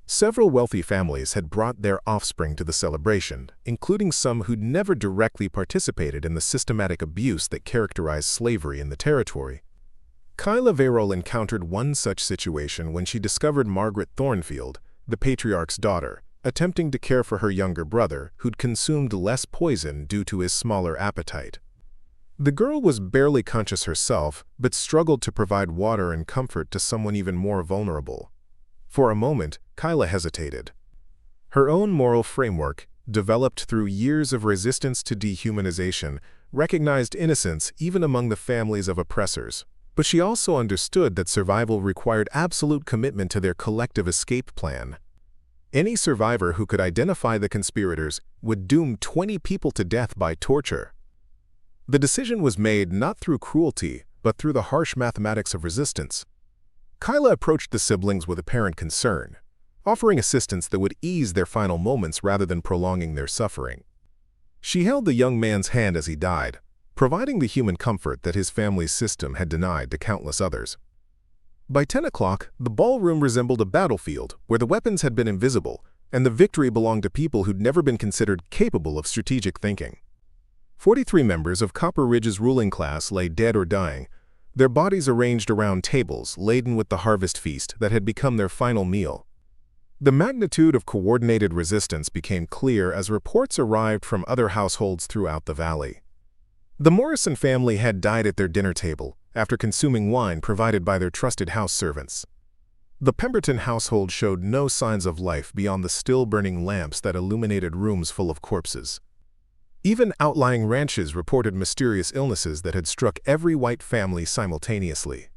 Several wealthy families had brought their offspring to the celebration, including some who'd never directly participated in the systematic abuse that characterized slavery in the territory. Kyla Verrill encountered one such situation when she discovered Margaret Thornfield, the patriarch's daughter, attempting to care for her younger brother, who'd consumed less poison due to his smaller appetite. The girl was barely conscious herself, but struggled to provide water and comfort to someone even more vulnerable. For a moment, Kyla hesitated. Her own moral framework, developed through years of resistance to dehumanization, recognized innocence even among the families of oppressors. But she also understood that survival required absolute commitment to their collective escape plan. Any survivor who could identify the conspirators would doom 20 people to death by torture. The decision was made not through cruelty, but through the harsh mathematics of resistance. Kyla approached the siblings with apparent concern, offering assistance that would ease their final moments rather than prolonging their suffering. She held the young man's hand as he died, providing the human comfort that his family's system had denied to countless others. By 10 o'clock, the ballroom resembled a battlefield where the weapons had been invisible, and the victory belonged to people who'd never been considered capable of strategic thinking. 43 members of Copper Ridge's ruling class lay dead or dying, their bodies arranged around tables laden with the harvest feast that had become their final meal. The magnitude of coordinated resistance became clear as reports arrived from other households throughout the valley. The Morrison family had died at their dinner table after consuming wine provided by their trusted house servants. The Pemberton household showed no signs of life beyond the still-burning lamps that illuminated rooms full of corpses. Even outlying ranches reported mysterious illnesses that had struck every white family simultaneously.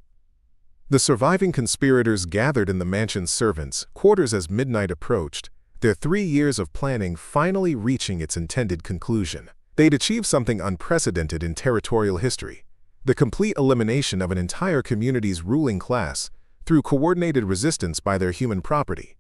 The surviving conspirators gathered in the mansion's servants' quarters as midnight approached, their 3 years of planning finally reaching its intended conclusion. They'd achieved something unprecedented in territorial history: the complete elimination of an entire community's ruling class through coordinated resistance by their human property.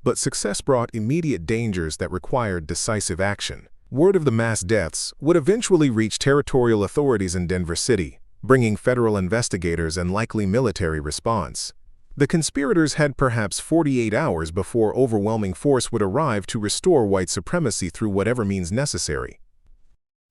But success brought immediate dangers that required decisive action. Word of the mass deaths would eventually reach territorial authorities in Denver City, bringing federal investigators and likely military response. The conspirators had perhaps 48 hours before overwhelming force would arrive to restore white supremacy through whatever means necessary.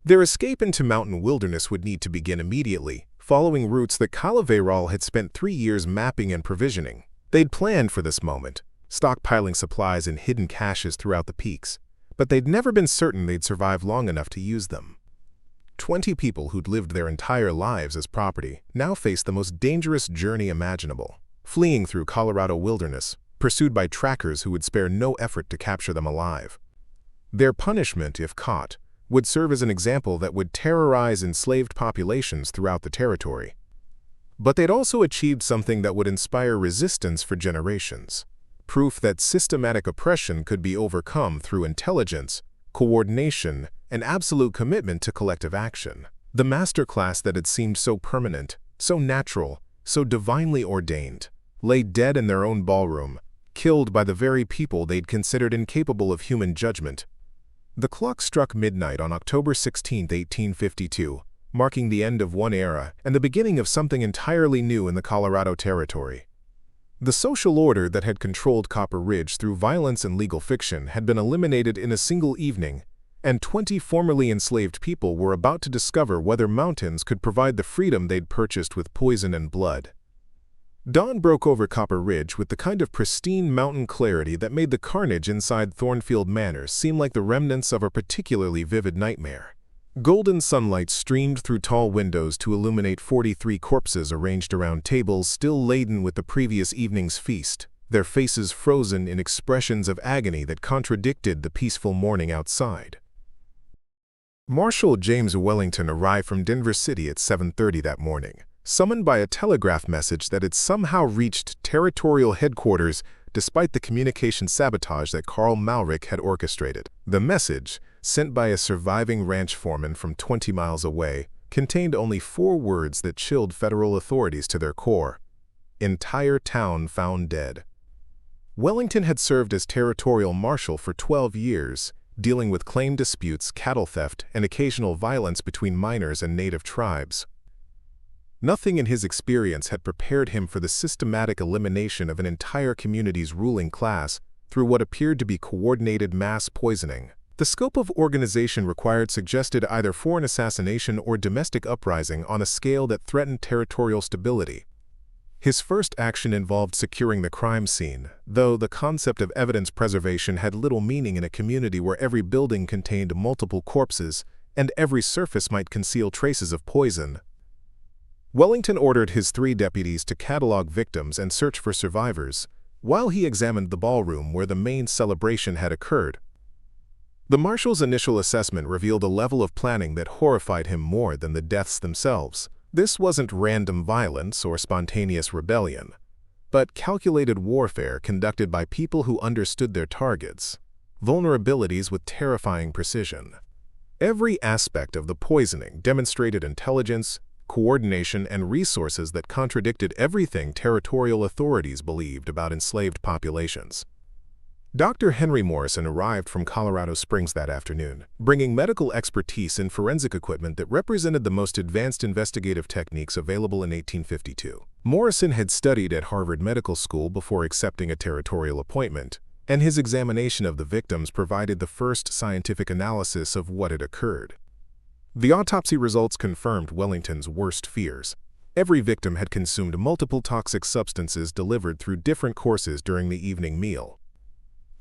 Their escape into mountain wilderness would need to begin immediately, following routes that Kyla Verrill had spent 3 years mapping and provisioning. They'd planned for this moment, stockpiling supplies in hidden caches throughout the peaks, but they'd never been certain they'd survive long enough to use them. 20 people who'd lived their entire lives as property now faced the most dangerous journey imaginable, fleeing through Colorado wilderness, pursued by trackers who would spare no effort to capture them alive. Their punishment, if caught, would serve as an example that would terrorize enslaved populations throughout the territory. But they'd also achieved something that would inspire resistance for generations, proof that systematic oppression could be overcome through intelligence, coordination, and absolute commitment to collective action. The masterclass that had seemed so permanent, so natural, so divinely ordained, lay dead in their own ballroom, killed by the very people they'd considered incapable of human judgment. The clock struck midnight on October 16, 1852, marking the end of one era and the beginning of something entirely new in the Colorado Territory. The social order that had controlled Copper Ridge through violence and legal fiction had been eliminated in a single evening, and 20 formerly enslaved people were about to discover whether mountains could provide the freedom they'd purchased with poison and blood. Dawn broke over Copper Ridge with the kind of pristine mountain clarity that made the carnage inside Thornfield Manor seem like the remnants of a particularly vivid nightmare. Golden sunlight streamed through tall windows to illuminate 43 corpses arranged around tables still laden with the previous evening's feast, their faces frozen in expressions of agony that contradicted the peaceful morning outside. Marshal James Wellington arrived from Denver City at 7:30 that morning, summoned by a telegraph message that had somehow reached territorial headquarters despite the communication sabotage that Carl Malrick had orchestrated. The message, sent by a surviving ranch foreman from 20 miles away, contained only 4 words that chilled federal authorities to their core: "Entire town found dead." Wellington had served as territorial marshal for 12 years, dealing with claim disputes, cattle theft, and occasional violence between miners and native tribes. Nothing in his experience had prepared him for the systematic elimination of an entire community's ruling class through what appeared to be coordinated mass poisoning. The scope of organization required suggested either foreign assassination or domestic uprising on a scale that threatened territorial stability. His first action involved securing the crime scene, though the concept of evidence preservation had little meaning in a community where every building contained multiple corpses and every surface might conceal traces of poison. Wellington ordered his 3 deputies to catalog victims and search for survivors, while he examined the ballroom where the main celebration had occurred. The marshal's initial assessment revealed a level of planning that horrified him more than the deaths themselves. This wasn't random violence or spontaneous rebellion, but calculated warfare conducted by people who understood their targets, vulnerabilities with terrifying precision. Every aspect of the poisoning demonstrated intelligence, coordination, and resources that contradicted everything territorial authorities believed about enslaved populations. Dr. Henry Morrison arrived from Colorado Springs that afternoon, bringing medical expertise and forensic equipment that represented the most advanced investigative techniques available in 1852. Morrison had studied at Harvard Medical School before accepting a territorial appointment, and his examination of the victims provided the first scientific analysis of what had occurred. The autopsy results confirmed Wellington's worst fears. Every victim had consumed multiple toxic substances delivered through different courses during the evening meal.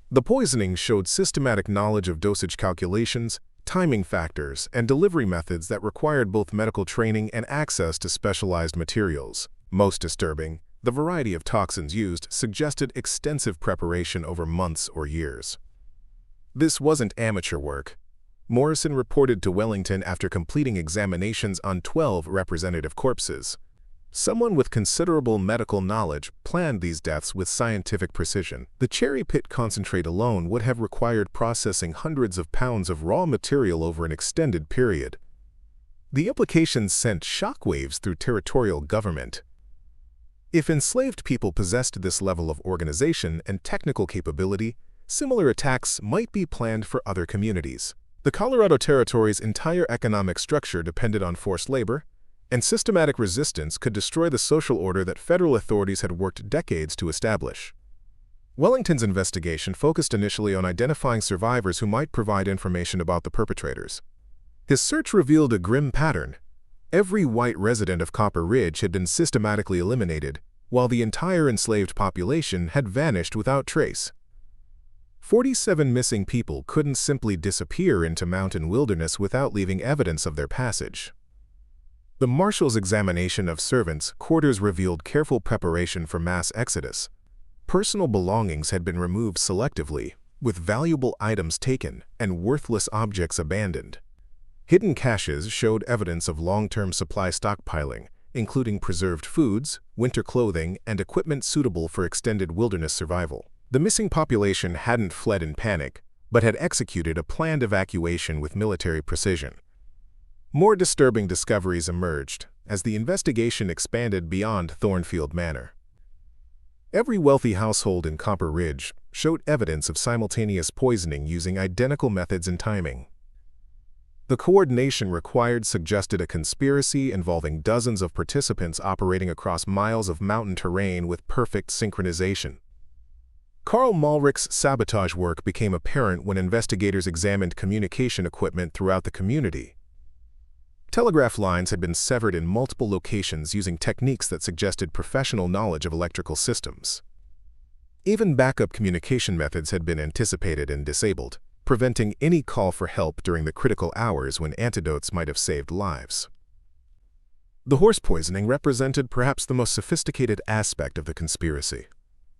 The poisoning showed systematic knowledge of dosage calculations, timing factors, and delivery methods that required both medical training and access to specialized materials. Most disturbing, the variety of toxins used suggested extensive preparation over months or years. This wasn't amateur work. Morrison reported to Wellington after completing examinations on 12 representative corpses. Someone with considerable medical knowledge planned these deaths with scientific precision. The cherry pit concentrate alone would have required processing hundreds of pounds of raw material over an extended period. The implications sent shockwaves through territorial government. If enslaved people possessed this level of organization and technical capability, similar attacks might be planned for other communities. The Colorado Territory's entire economic structure depended on forced labor, and systematic resistance could destroy the social order that federal authorities had worked decades to establish. Wellington's investigation focused initially on identifying survivors who might provide information about the perpetrators. His search revealed a grim pattern. Every white resident of Copper Ridge had been systematically eliminated, while the entire enslaved population had vanished without trace. 47 missing people couldn't simply disappear into mountain wilderness without leaving evidence of their passage. The marshal's examination of servants' quarters revealed careful preparation for mass exodus. Personal belongings had been removed selectively, with valuable items taken and worthless objects abandoned. Hidden caches showed evidence of long-term supply stockpiling, including preserved foods, winter clothing, and equipment suitable for extended wilderness survival. The missing population hadn't fled in panic, but had executed a planned evacuation with military precision. More disturbing discoveries emerged as the investigation expanded beyond Thornfield Manor. Every wealthy household in Copper Ridge showed evidence of simultaneous poisoning using identical methods and timing. The coordination required suggested a conspiracy involving dozens of participants operating across miles of mountain terrain with perfect synchronization. Karl Malrich's sabotage work became apparent when investigators examined communication equipment throughout the community. Telegraph lines had been severed in multiple locations using techniques that suggested professional knowledge of electrical systems. Even backup communication methods had been anticipated and disabled, preventing any call for help during the critical hours when antidotes might have saved lives. The horse poisoning represented perhaps the most sophisticated aspect of the conspiracy.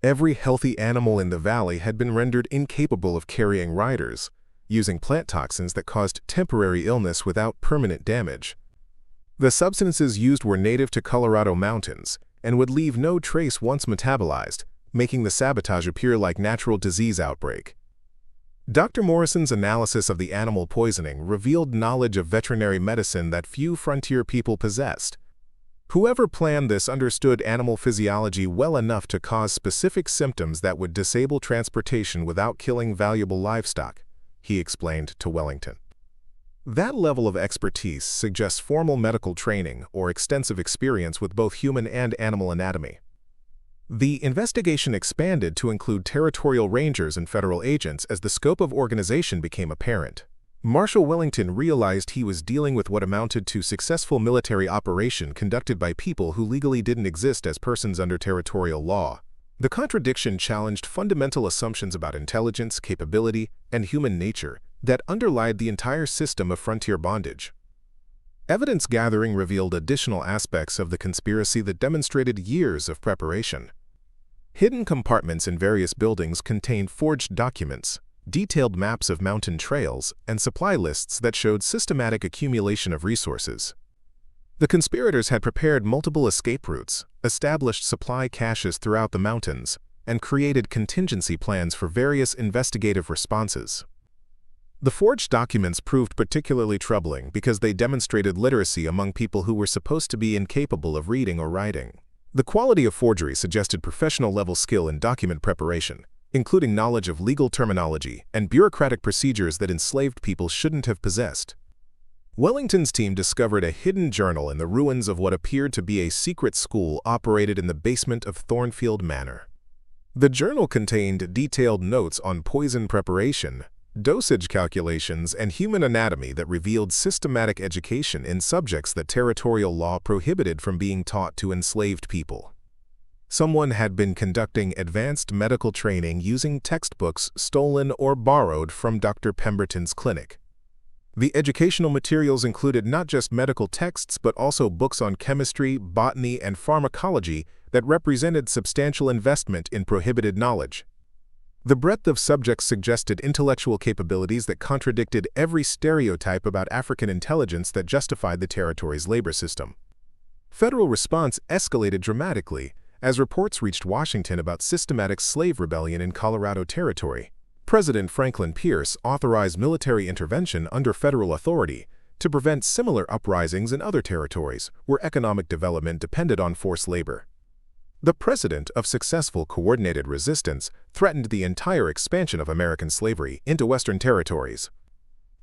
Every healthy animal in the valley had been rendered incapable of carrying riders, using plant toxins that caused temporary illness without permanent damage. The substances used were native to Colorado mountains and would leave no trace once metabolized, making the sabotage appear like natural disease outbreak. Dr. Morrison's analysis of the animal poisoning revealed knowledge of veterinary medicine that few frontier people possessed. Whoever planned this understood animal physiology well enough to cause specific symptoms that would disable transportation without killing valuable livestock, he explained to Wellington. That level of expertise suggests formal medical training or extensive experience with both human and animal anatomy. The investigation expanded to include territorial rangers and federal agents as the scope of organization became apparent. Marshal Wellington realized he was dealing with what amounted to successful military operation conducted by people who legally didn't exist as persons under territorial law. The contradiction challenged fundamental assumptions about intelligence, capability, and human nature that underlied the entire system of frontier bondage. Evidence gathering revealed additional aspects of the conspiracy that demonstrated years of preparation. Hidden compartments in various buildings contained forged documents, detailed maps of mountain trails, and supply lists that showed systematic accumulation of resources. The conspirators had prepared multiple escape routes, established supply caches throughout the mountains, and created contingency plans for various investigative responses. The forged documents proved particularly troubling because they demonstrated literacy among people who were supposed to be incapable of reading or writing. The quality of forgery suggested professional-level skill in document preparation, including knowledge of legal terminology and bureaucratic procedures that enslaved people shouldn't have possessed. Wellington's team discovered a hidden journal in the ruins of what appeared to be a secret school operated in the basement of Thornfield Manor. The journal contained detailed notes on poison preparation, dosage calculations, and human anatomy that revealed systematic education in subjects that territorial law prohibited from being taught to enslaved people. Someone had been conducting advanced medical training using textbooks stolen or borrowed from Dr. Pemberton's clinic. The educational materials included not just medical texts but also books on chemistry, botany, and pharmacology that represented substantial investment in prohibited knowledge. The breadth of subjects suggested intellectual capabilities that contradicted every stereotype about African intelligence that justified the territory's labor system. Federal response escalated dramatically as reports reached Washington about systematic slave rebellion in Colorado Territory. President Franklin Pierce authorized military intervention under federal authority to prevent similar uprisings in other territories where economic development depended on forced labor. The precedent of successful coordinated resistance threatened the entire expansion of American slavery into Western territories.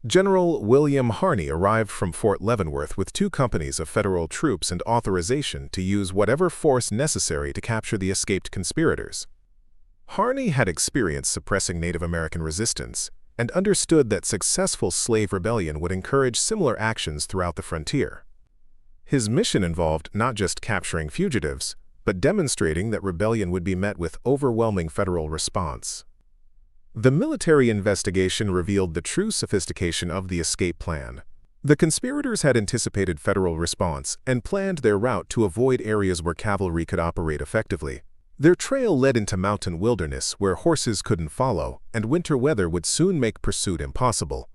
General William Harney arrived from Fort Leavenworth with 2 companies of federal troops and authorization to use whatever force necessary to capture the escaped conspirators. Harney had experience suppressing Native American resistance and understood that successful slave rebellion would encourage similar actions throughout the frontier. His mission involved not just capturing fugitives, but demonstrating that rebellion would be met with overwhelming federal response. The military investigation revealed the true sophistication of the escape plan. The conspirators had anticipated federal response and planned their route to avoid areas where cavalry could operate effectively. Their trail led into mountain wilderness where horses couldn't follow, and winter weather would soon make pursuit impossible.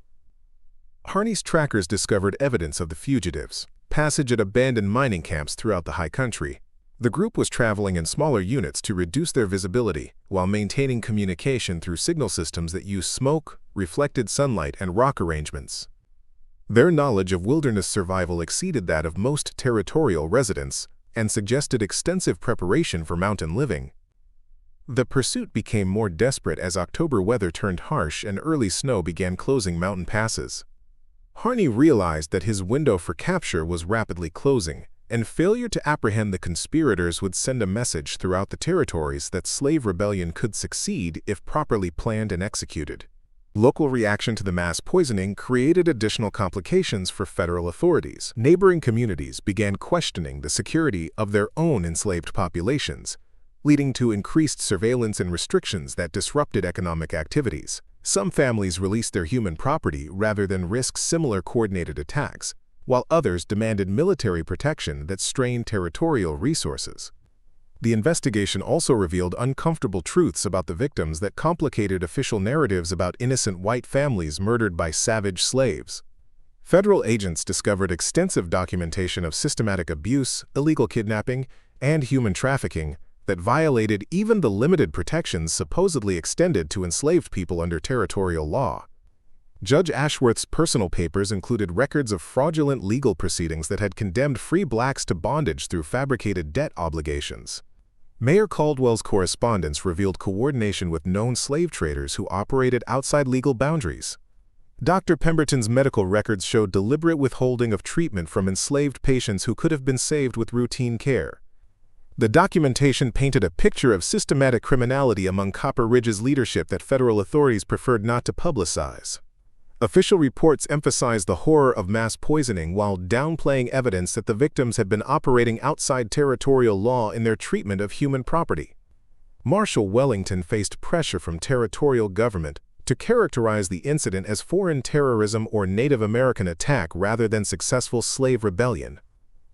Harney's trackers discovered evidence of the fugitives' passage at abandoned mining camps throughout the high country. The group was traveling in smaller units to reduce their visibility while maintaining communication through signal systems that use smoke, reflected sunlight, and rock arrangements. Their knowledge of wilderness survival exceeded that of most territorial residents and suggested extensive preparation for mountain living. The pursuit became more desperate as October weather turned harsh and early snow began closing mountain passes. Harney realized that his window for capture was rapidly closing, and failure to apprehend the conspirators would send a message throughout the territories that slave rebellion could succeed if properly planned and executed. Local reaction to the mass poisoning created additional complications for federal authorities. Neighboring communities began questioning the security of their own enslaved populations, leading to increased surveillance and restrictions that disrupted economic activities. Some families released their human property rather than risk similar coordinated attacks, while others demanded military protection that strained territorial resources. The investigation also revealed uncomfortable truths about the victims that complicated official narratives about innocent white families murdered by savage slaves. Federal agents discovered extensive documentation of systematic abuse, illegal kidnapping, and human trafficking that violated even the limited protections supposedly extended to enslaved people under territorial law. Judge Ashworth's personal papers included records of fraudulent legal proceedings that had condemned free blacks to bondage through fabricated debt obligations. Mayor Caldwell's correspondence revealed coordination with known slave traders who operated outside legal boundaries. Dr. Pemberton's medical records showed deliberate withholding of treatment from enslaved patients who could have been saved with routine care. The documentation painted a picture of systematic criminality among Copper Ridge's leadership that federal authorities preferred not to publicize. Official reports emphasized the horror of mass poisoning while downplaying evidence that the victims had been operating outside territorial law in their treatment of human property. Marshal Wellington faced pressure from territorial government to characterize the incident as foreign terrorism or Native American attack rather than successful slave rebellion.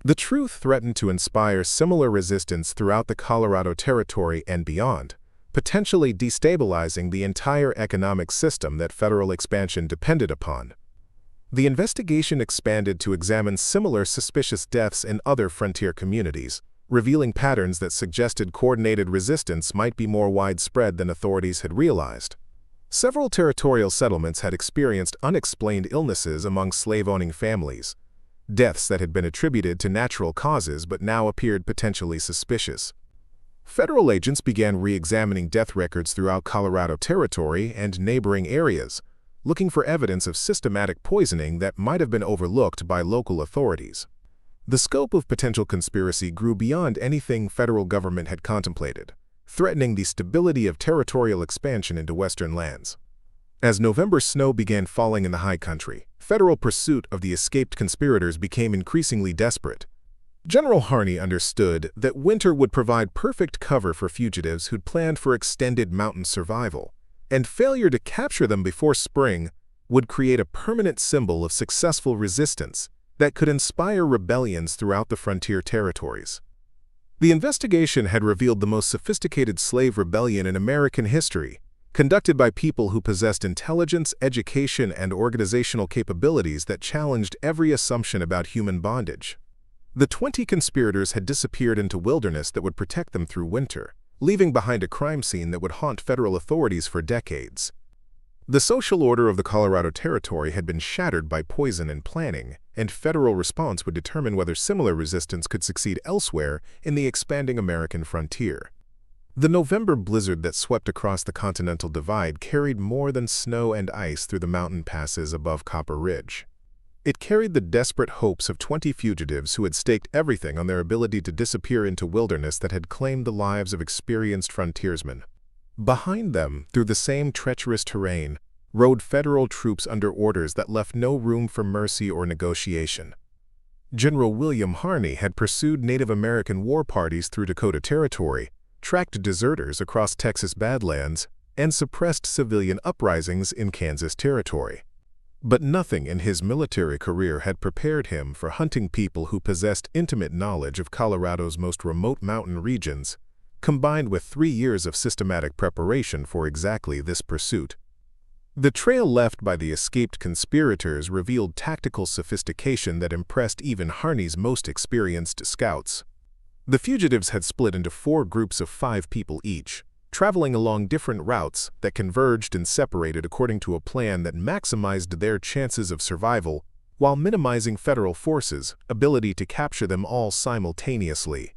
The truth threatened to inspire similar resistance throughout the Colorado Territory and beyond, potentially destabilizing the entire economic system that federal expansion depended upon. The investigation expanded to examine similar suspicious deaths in other frontier communities, revealing patterns that suggested coordinated resistance might be more widespread than authorities had realized. Several territorial settlements had experienced unexplained illnesses among slave-owning families, deaths that had been attributed to natural causes but now appeared potentially suspicious. Federal agents began re-examining death records throughout Colorado Territory and neighboring areas, looking for evidence of systematic poisoning that might have been overlooked by local authorities. The scope of potential conspiracy grew beyond anything federal government had contemplated, threatening the stability of territorial expansion into western lands. As November snow began falling in the high country, federal pursuit of the escaped conspirators became increasingly desperate. General Harney understood that winter would provide perfect cover for fugitives who'd planned for extended mountain survival, and failure to capture them before spring would create a permanent symbol of successful resistance that could inspire rebellions throughout the frontier territories. The investigation had revealed the most sophisticated slave rebellion in American history, conducted by people who possessed intelligence, education, and organizational capabilities that challenged every assumption about human bondage. The 20 conspirators had disappeared into wilderness that would protect them through winter, leaving behind a crime scene that would haunt federal authorities for decades. The social order of the Colorado Territory had been shattered by poison and planning, and federal response would determine whether similar resistance could succeed elsewhere in the expanding American frontier. The November blizzard that swept across the Continental Divide carried more than snow and ice through the mountain passes above Copper Ridge. It carried the desperate hopes of 20 fugitives who had staked everything on their ability to disappear into wilderness that had claimed the lives of experienced frontiersmen. Behind them, through the same treacherous terrain, rode federal troops under orders that left no room for mercy or negotiation. General William Harney had pursued Native American war parties through Dakota Territory, tracked deserters across Texas Badlands, and suppressed civilian uprisings in Kansas Territory. But nothing in his military career had prepared him for hunting people who possessed intimate knowledge of Colorado's most remote mountain regions, combined with 3 years of systematic preparation for exactly this pursuit. The trail left by the escaped conspirators revealed tactical sophistication that impressed even Harney's most experienced scouts. The fugitives had split into 4 groups of 5 people each, traveling along different routes that converged and separated according to a plan that maximized their chances of survival while minimizing federal forces' ability to capture them all simultaneously.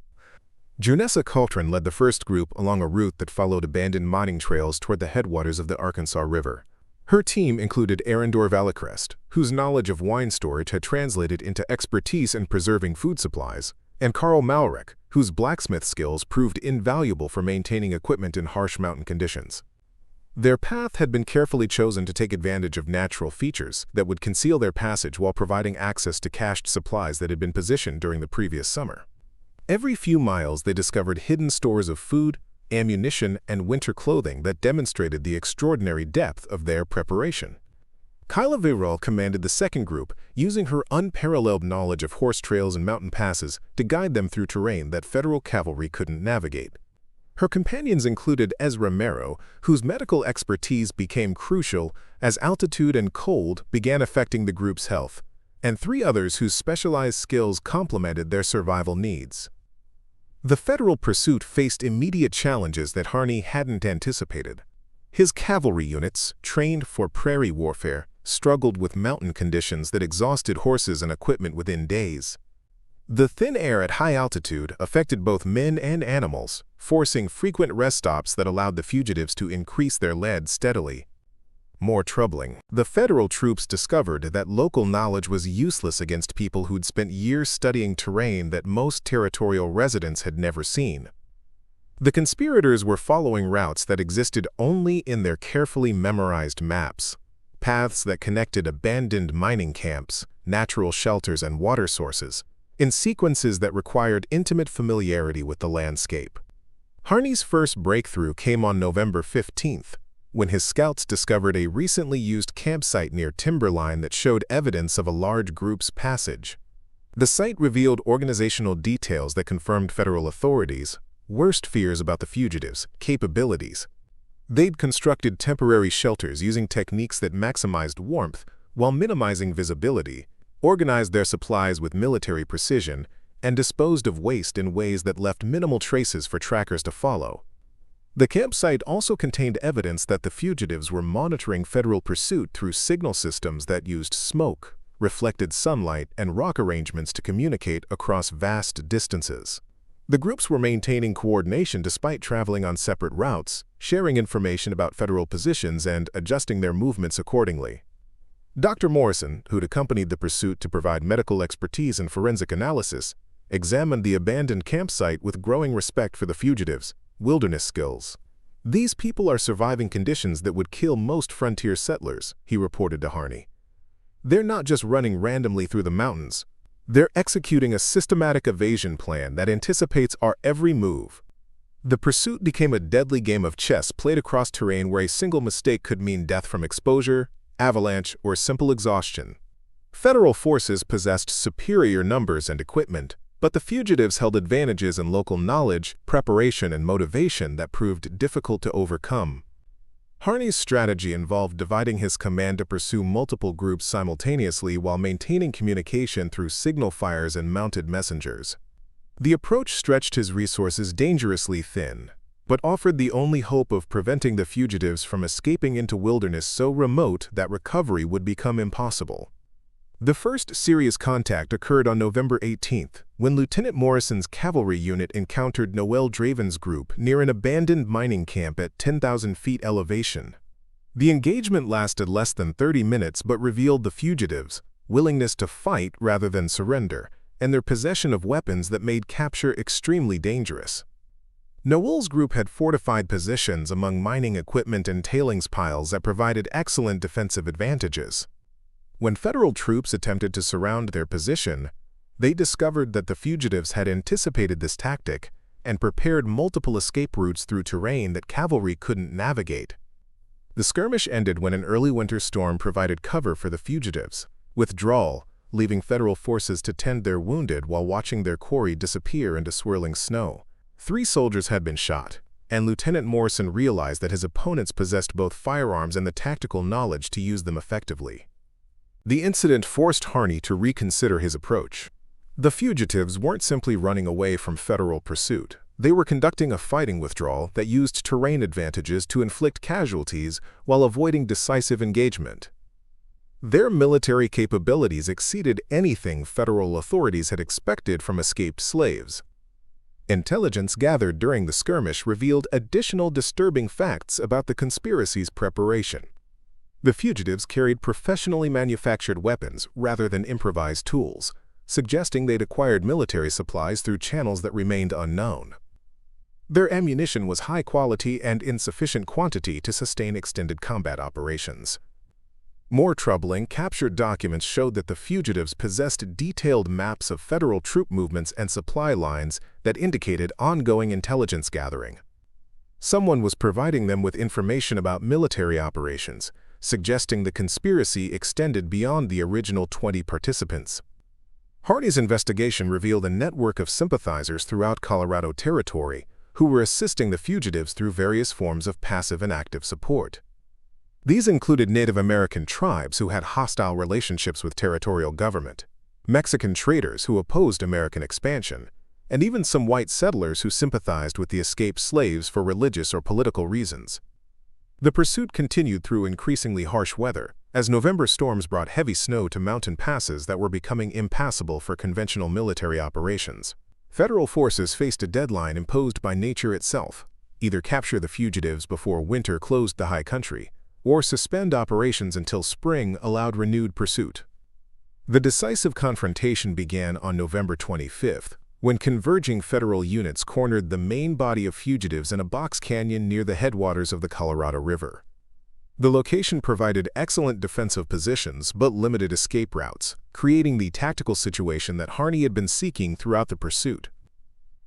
Junessa Coltrane led the first group along a route that followed abandoned mining trails toward the headwaters of the Arkansas River. Her team included Arendor Vallecrest, whose knowledge of wine storage had translated into expertise in preserving food supplies, and Carl Malrek, whose blacksmith skills proved invaluable for maintaining equipment in harsh mountain conditions. Their path had been carefully chosen to take advantage of natural features that would conceal their passage while providing access to cached supplies that had been positioned during the previous summer. Every few miles they discovered hidden stores of food, ammunition, and winter clothing that demonstrated the extraordinary depth of their preparation. Kyla Virol commanded the second group, using her unparalleled knowledge of horse trails and mountain passes to guide them through terrain that federal cavalry couldn't navigate. Her companions included Ezra Merrow, whose medical expertise became crucial as altitude and cold began affecting the group's health, and 3 others whose specialized skills complemented their survival needs. The federal pursuit faced immediate challenges that Harney hadn't anticipated. His cavalry units, trained for prairie warfare, struggled with mountain conditions that exhausted horses and equipment within days. The thin air at high altitude affected both men and animals, forcing frequent rest stops that allowed the fugitives to increase their lead steadily. More troubling, the federal troops discovered that local knowledge was useless against people who'd spent years studying terrain that most territorial residents had never seen. The conspirators were following routes that existed only in their carefully memorized maps, paths that connected abandoned mining camps, natural shelters, and water sources, in sequences that required intimate familiarity with the landscape. Harney's first breakthrough came on November 15th, when his scouts discovered a recently used campsite near timberline that showed evidence of a large group's passage. The site revealed organizational details that confirmed federal authorities' worst fears about the fugitives' capabilities. They'd constructed temporary shelters using techniques that maximized warmth while minimizing visibility, organized their supplies with military precision, and disposed of waste in ways that left minimal traces for trackers to follow. The campsite also contained evidence that the fugitives were monitoring federal pursuit through signal systems that used smoke, reflected sunlight, and rock arrangements to communicate across vast distances. The groups were maintaining coordination despite traveling on separate routes, sharing information about federal positions and adjusting their movements accordingly. Dr. Morrison, who'd accompanied the pursuit to provide medical expertise and forensic analysis, examined the abandoned campsite with growing respect for the fugitives' wilderness skills. "These people are surviving conditions that would kill most frontier settlers," he reported to Harney. "They're not just running randomly through the mountains. They're executing a systematic evasion plan that anticipates our every move." The pursuit became a deadly game of chess played across terrain where a single mistake could mean death from exposure, avalanche, or simple exhaustion. Federal forces possessed superior numbers and equipment, but the fugitives held advantages in local knowledge, preparation, and motivation that proved difficult to overcome. Harney's strategy involved dividing his command to pursue multiple groups simultaneously while maintaining communication through signal fires and mounted messengers. The approach stretched his resources dangerously thin, but offered the only hope of preventing the fugitives from escaping into wilderness so remote that recovery would become impossible. The first serious contact occurred on November 18th, when Lieutenant Morrison's cavalry unit encountered Noel Draven's group near an abandoned mining camp at 10,000 feet elevation. The engagement lasted less than 30 minutes but revealed the fugitives' willingness to fight rather than surrender, and their possession of weapons that made capture extremely dangerous. Noel's group had fortified positions among mining equipment and tailings piles that provided excellent defensive advantages. When federal troops attempted to surround their position, they discovered that the fugitives had anticipated this tactic and prepared multiple escape routes through terrain that cavalry couldn't navigate. The skirmish ended when an early winter storm provided cover for the fugitives' withdrawal, leaving federal forces to tend their wounded while watching their quarry disappear into swirling snow. 3 soldiers had been shot, and Lieutenant Morrison realized that his opponents possessed both firearms and the tactical knowledge to use them effectively. The incident forced Harney to reconsider his approach. The fugitives weren't simply running away from federal pursuit. They were conducting a fighting withdrawal that used terrain advantages to inflict casualties while avoiding decisive engagement. Their military capabilities exceeded anything federal authorities had expected from escaped slaves. Intelligence gathered during the skirmish revealed additional disturbing facts about the conspiracy's preparation. The fugitives carried professionally manufactured weapons rather than improvised tools, suggesting they'd acquired military supplies through channels that remained unknown. Their ammunition was high quality and in sufficient quantity to sustain extended combat operations. More troubling, captured documents showed that the fugitives possessed detailed maps of federal troop movements and supply lines that indicated ongoing intelligence gathering. Someone was providing them with information about military operations, suggesting the conspiracy extended beyond the original 20 participants. Harney's investigation revealed a network of sympathizers throughout Colorado Territory who were assisting the fugitives through various forms of passive and active support. These included Native American tribes who had hostile relationships with territorial government, Mexican traders who opposed American expansion, and even some white settlers who sympathized with the escaped slaves for religious or political reasons. The pursuit continued through increasingly harsh weather, as November storms brought heavy snow to mountain passes that were becoming impassable for conventional military operations. Federal forces faced a deadline imposed by nature itself: either capture the fugitives before winter closed the high country, or suspend operations until spring allowed renewed pursuit. The decisive confrontation began on November 25th, when converging federal units cornered the main body of fugitives in a box canyon near the headwaters of the Colorado River. The location provided excellent defensive positions but limited escape routes, creating the tactical situation that Harney had been seeking throughout the pursuit.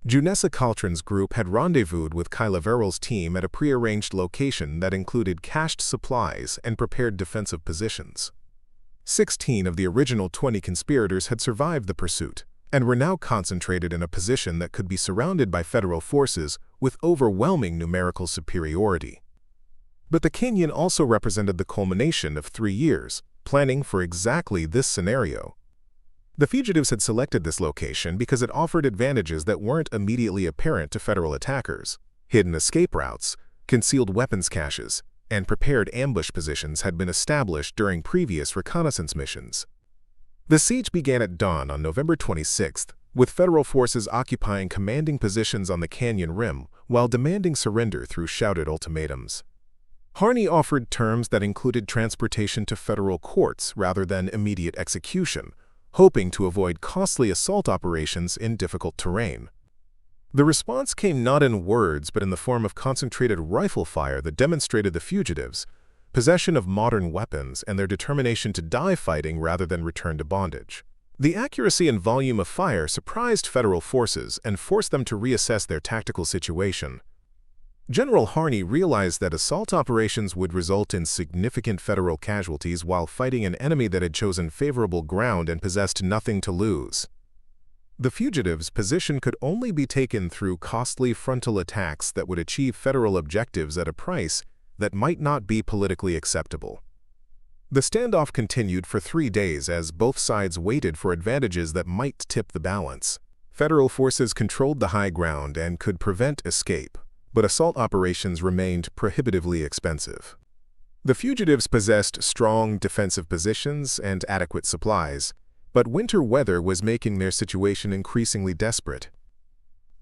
Junessa Caltron's group had rendezvoused with Kyla Verrill's team at a prearranged location that included cached supplies and prepared defensive positions. 16 of the original 20 conspirators had survived the pursuit, and were now concentrated in a position that could be surrounded by federal forces with overwhelming numerical superiority. But the canyon also represented the culmination of 3 years, planning for exactly this scenario. The fugitives had selected this location because it offered advantages that weren't immediately apparent to federal attackers. Hidden escape routes, concealed weapons caches, and prepared ambush positions had been established during previous reconnaissance missions. The siege began at dawn on November 26th, with federal forces occupying commanding positions on the canyon rim while demanding surrender through shouted ultimatums. Harney offered terms that included transportation to federal courts rather than immediate execution, hoping to avoid costly assault operations in difficult terrain. The response came not in words but in the form of concentrated rifle fire that demonstrated the fugitives' possession of modern weapons and their determination to die fighting rather than return to bondage. The accuracy and volume of fire surprised federal forces and forced them to reassess their tactical situation. General Harney realized that assault operations would result in significant federal casualties while fighting an enemy that had chosen favorable ground and possessed nothing to lose. The fugitives' position could only be taken through costly frontal attacks that would achieve federal objectives at a price that might not be politically acceptable. The standoff continued for 3 days as both sides waited for advantages that might tip the balance. Federal forces controlled the high ground and could prevent escape, but assault operations remained prohibitively expensive. The fugitives possessed strong defensive positions and adequate supplies, but winter weather was making their situation increasingly desperate.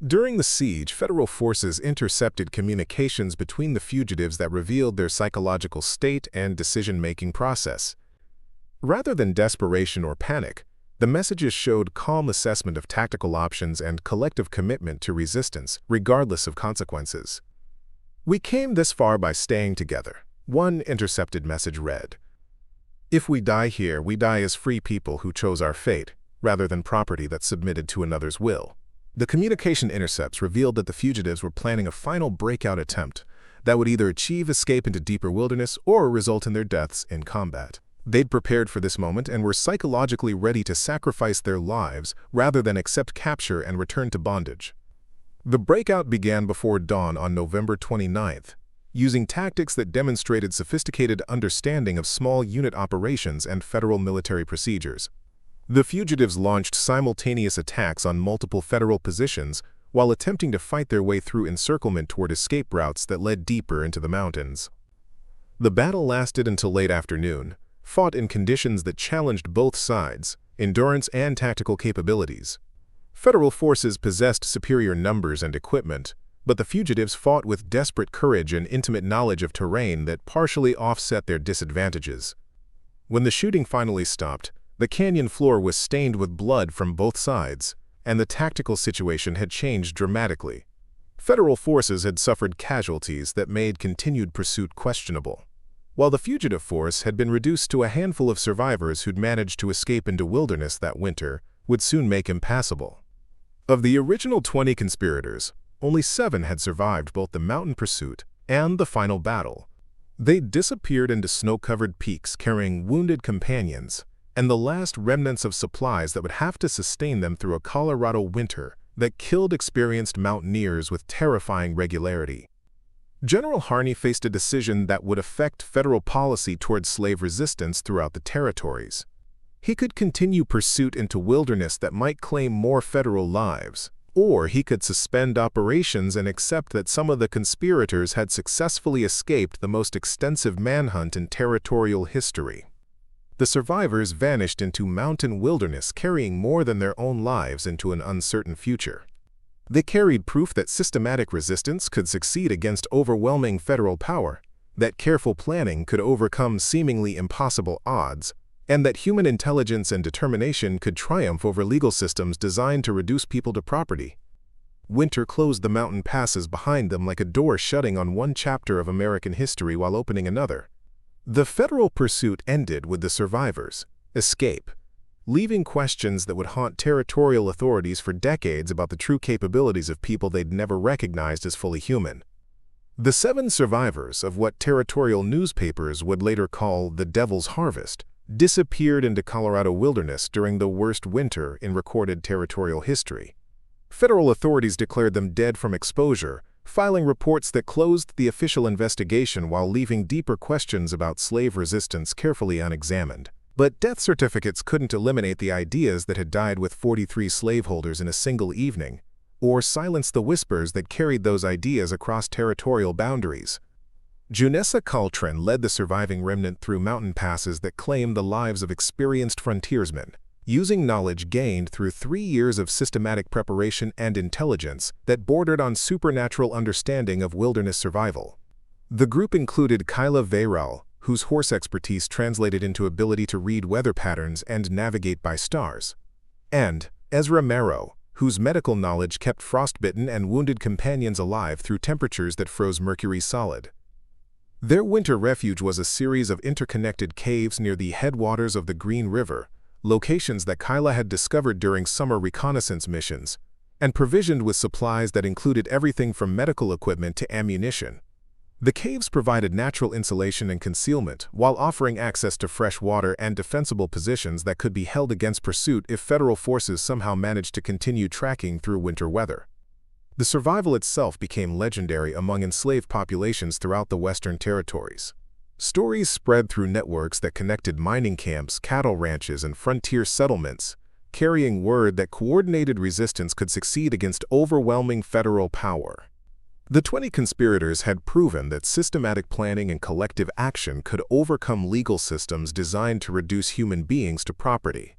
During the siege, federal forces intercepted communications between the fugitives that revealed their psychological state and decision-making process. Rather than desperation or panic, the messages showed calm assessment of tactical options and collective commitment to resistance, regardless of consequences. "We came this far by staying together," one intercepted message read. "If we die here, we die as free people who chose our fate, rather than property that submitted to another's will." The communication intercepts revealed that the fugitives were planning a final breakout attempt that would either achieve escape into deeper wilderness or result in their deaths in combat. They'd prepared for this moment and were psychologically ready to sacrifice their lives rather than accept capture and return to bondage. The breakout began before dawn on November 29th, using tactics that demonstrated sophisticated understanding of small unit operations and federal military procedures. The fugitives launched simultaneous attacks on multiple federal positions while attempting to fight their way through encirclement toward escape routes that led deeper into the mountains. The battle lasted until late afternoon, fought in conditions that challenged both sides, endurance and tactical capabilities. Federal forces possessed superior numbers and equipment, but the fugitives fought with desperate courage and intimate knowledge of terrain that partially offset their disadvantages. When the shooting finally stopped, the canyon floor was stained with blood from both sides, and the tactical situation had changed dramatically. Federal forces had suffered casualties that made continued pursuit questionable, while the fugitive force had been reduced to a handful of survivors who'd managed to escape into wilderness that winter would soon make impassable. Of the original 20 conspirators, only 7 had survived both the mountain pursuit and the final battle. They disappeared into snow-covered peaks carrying wounded companions and the last remnants of supplies that would have to sustain them through a Colorado winter that killed experienced mountaineers with terrifying regularity. General Harney faced a decision that would affect federal policy toward slave resistance throughout the territories. He could continue pursuit into wilderness that might claim more federal lives, or he could suspend operations and accept that some of the conspirators had successfully escaped the most extensive manhunt in territorial history. The survivors vanished into mountain wilderness carrying more than their own lives into an uncertain future. They carried proof that systematic resistance could succeed against overwhelming federal power, that careful planning could overcome seemingly impossible odds, and that human intelligence and determination could triumph over legal systems designed to reduce people to property. Winter closed the mountain passes behind them like a door shutting on one chapter of American history while opening another. The federal pursuit ended with the survivors' escape, leaving questions that would haunt territorial authorities for decades about the true capabilities of people they'd never recognized as fully human. The 7 survivors of what territorial newspapers would later call the Devil's Harvest disappeared into Colorado wilderness during the worst winter in recorded territorial history. Federal authorities declared them dead from exposure, filing reports that closed the official investigation while leaving deeper questions about slave resistance carefully unexamined. But death certificates couldn't eliminate the ideas that had died with 43 slaveholders in a single evening, or silence the whispers that carried those ideas across territorial boundaries. Junessa Caltrin led the surviving remnant through mountain passes that claimed the lives of experienced frontiersmen, using knowledge gained through 3 years of systematic preparation and intelligence that bordered on supernatural understanding of wilderness survival. The group included Kyla Veyral, whose horse expertise translated into ability to read weather patterns and navigate by stars, and Ezra Marrow, whose medical knowledge kept frostbitten and wounded companions alive through temperatures that froze mercury solid. Their winter refuge was a series of interconnected caves near the headwaters of the Green River, locations that Kyla had discovered during summer reconnaissance missions, and provisioned with supplies that included everything from medical equipment to ammunition. The caves provided natural insulation and concealment, while offering access to fresh water and defensible positions that could be held against pursuit if federal forces somehow managed to continue tracking through winter weather. The survival itself became legendary among enslaved populations throughout the Western territories. Stories spread through networks that connected mining camps, cattle ranches, and frontier settlements, carrying word that coordinated resistance could succeed against overwhelming federal power. The 20 conspirators had proven that systematic planning and collective action could overcome legal systems designed to reduce human beings to property.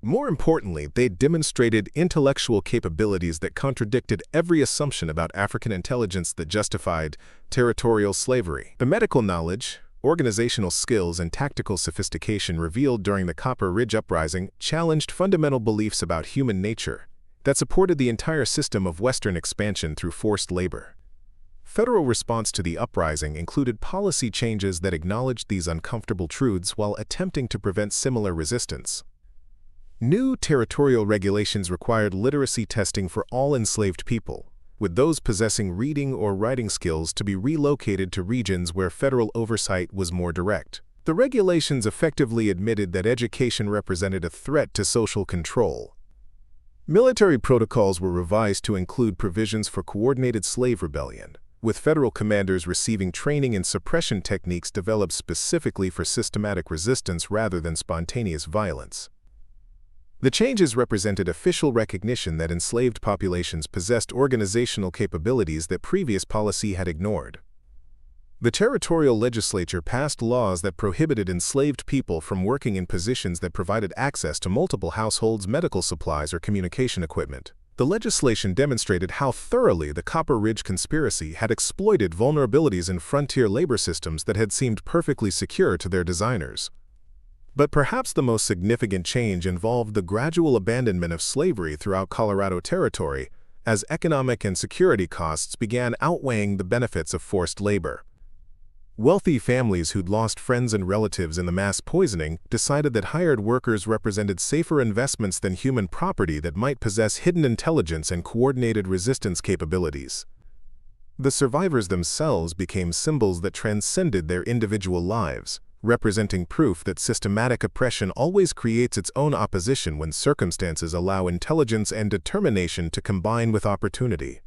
More importantly, they demonstrated intellectual capabilities that contradicted every assumption about African intelligence that justified territorial slavery. The medical knowledge, organizational skills, and tactical sophistication revealed during the Copper Ridge Uprising challenged fundamental beliefs about human nature that supported the entire system of Western expansion through forced labor. Federal response to the uprising included policy changes that acknowledged these uncomfortable truths while attempting to prevent similar resistance. New territorial regulations required literacy testing for all enslaved people, with those possessing reading or writing skills to be relocated to regions where federal oversight was more direct. The regulations effectively admitted that education represented a threat to social control. Military protocols were revised to include provisions for coordinated slave rebellion, with federal commanders receiving training in suppression techniques developed specifically for systematic resistance rather than spontaneous violence. The changes represented official recognition that enslaved populations possessed organizational capabilities that previous policy had ignored. The territorial legislature passed laws that prohibited enslaved people from working in positions that provided access to multiple households, medical supplies, or communication equipment. The legislation demonstrated how thoroughly the Copper Ridge Conspiracy had exploited vulnerabilities in frontier labor systems that had seemed perfectly secure to their designers. But perhaps the most significant change involved the gradual abandonment of slavery throughout Colorado Territory, as economic and security costs began outweighing the benefits of forced labor. Wealthy families who'd lost friends and relatives in the mass poisoning decided that hired workers represented safer investments than human property that might possess hidden intelligence and coordinated resistance capabilities. The survivors themselves became symbols that transcended their individual lives, representing proof that systematic oppression always creates its own opposition when circumstances allow intelligence and determination to combine with opportunity.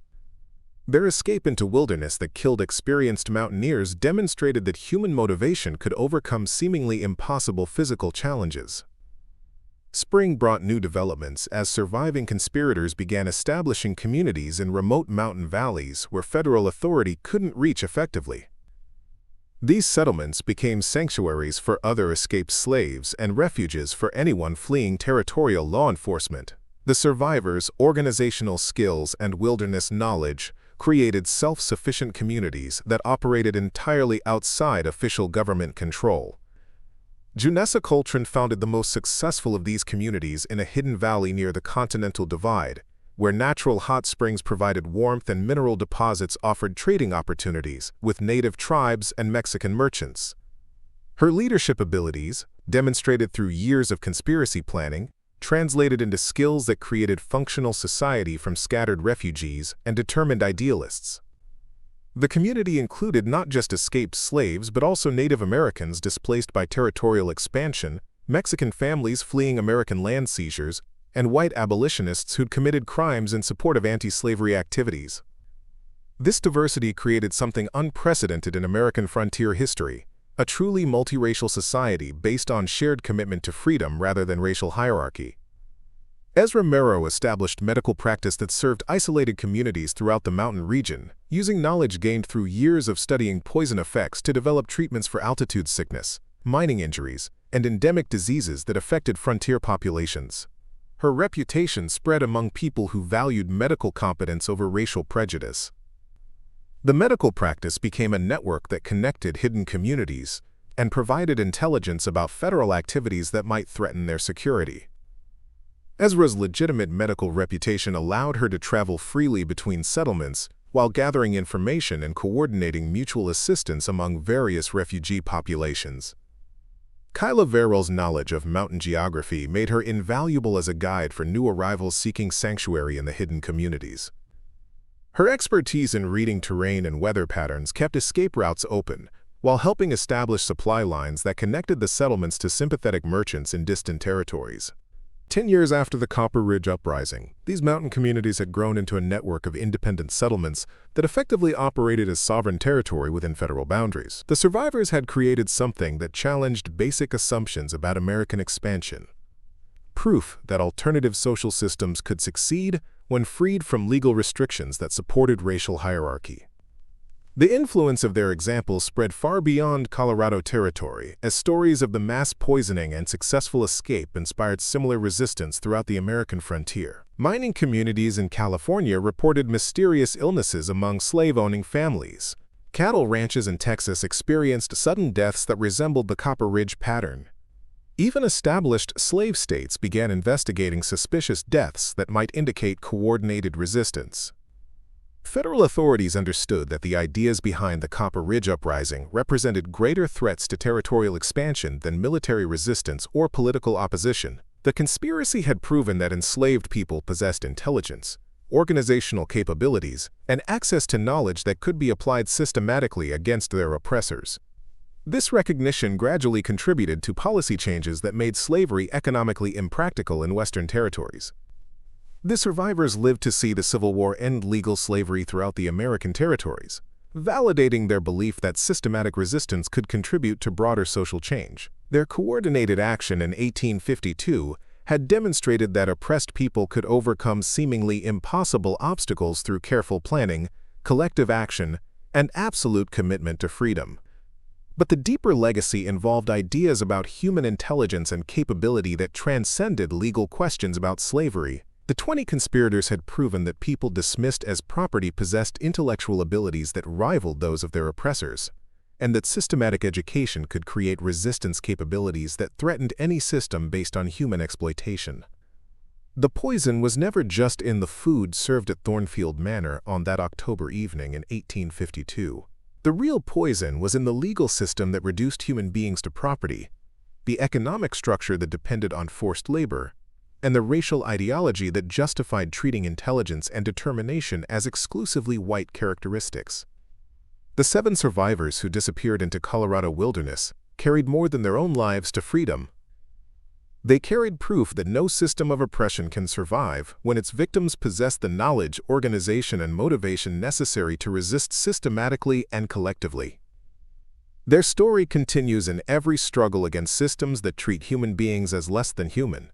Their escape into wilderness that killed experienced mountaineers demonstrated that human motivation could overcome seemingly impossible physical challenges. Spring brought new developments as surviving conspirators began establishing communities in remote mountain valleys where federal authority couldn't reach effectively. These settlements became sanctuaries for other escaped slaves and refuges for anyone fleeing territorial law enforcement. The survivors' organizational skills and wilderness knowledge created self-sufficient communities that operated entirely outside official government control. Junessa Coltrane founded the most successful of these communities in a hidden valley near the Continental Divide, where natural hot springs provided warmth and mineral deposits offered trading opportunities with native tribes and Mexican merchants. Her leadership abilities, demonstrated through years of conspiracy planning, translated into skills that created functional society from scattered refugees and determined idealists. The community included not just escaped slaves but also Native Americans displaced by territorial expansion, Mexican families fleeing American land seizures, and white abolitionists who'd committed crimes in support of anti-slavery activities. This diversity created something unprecedented in American frontier history, a truly multiracial society based on shared commitment to freedom rather than racial hierarchy. Ezra Merrow established medical practice that served isolated communities throughout the mountain region, using knowledge gained through years of studying poison effects to develop treatments for altitude sickness, mining injuries, and endemic diseases that affected frontier populations. Her reputation spread among people who valued medical competence over racial prejudice. The medical practice became a network that connected hidden communities and provided intelligence about federal activities that might threaten their security. Ezra's legitimate medical reputation allowed her to travel freely between settlements while gathering information and coordinating mutual assistance among various refugee populations. Kyla Verrill's knowledge of mountain geography made her invaluable as a guide for new arrivals seeking sanctuary in the hidden communities. Her expertise in reading terrain and weather patterns kept escape routes open, while helping establish supply lines that connected the settlements to sympathetic merchants in distant territories. 10 years after the Copper Ridge Uprising, these mountain communities had grown into a network of independent settlements that effectively operated as sovereign territory within federal boundaries. The survivors had created something that challenged basic assumptions about American expansion. Proof that alternative social systems could succeed when freed from legal restrictions that supported racial hierarchy. The influence of their example spread far beyond Colorado Territory, as stories of the mass poisoning and successful escape inspired similar resistance throughout the American frontier. Mining communities in California reported mysterious illnesses among slave-owning families. Cattle ranches in Texas experienced sudden deaths that resembled the Copper Ridge pattern. Even established slave states began investigating suspicious deaths that might indicate coordinated resistance. Federal authorities understood that the ideas behind the Copper Ridge Uprising represented greater threats to territorial expansion than military resistance or political opposition. The conspiracy had proven that enslaved people possessed intelligence, organizational capabilities, and access to knowledge that could be applied systematically against their oppressors. This recognition gradually contributed to policy changes that made slavery economically impractical in Western territories. The survivors lived to see the Civil War end legal slavery throughout the American territories, validating their belief that systematic resistance could contribute to broader social change. Their coordinated action in 1852 had demonstrated that oppressed people could overcome seemingly impossible obstacles through careful planning, collective action, and absolute commitment to freedom. But the deeper legacy involved ideas about human intelligence and capability that transcended legal questions about slavery. The 20 conspirators had proven that people dismissed as property possessed intellectual abilities that rivaled those of their oppressors, and that systematic education could create resistance capabilities that threatened any system based on human exploitation. The poison was never just in the food served at Thornfield Manor on that October evening in 1852. The real poison was in the legal system that reduced human beings to property, the economic structure that depended on forced labor, and the racial ideology that justified treating intelligence and determination as exclusively white characteristics. The 7 survivors who disappeared into Colorado wilderness carried more than their own lives to freedom. They carried proof that no system of oppression can survive when its victims possess the knowledge, organization, and motivation necessary to resist systematically and collectively. Their story continues in every struggle against systems that treat human beings as less than human.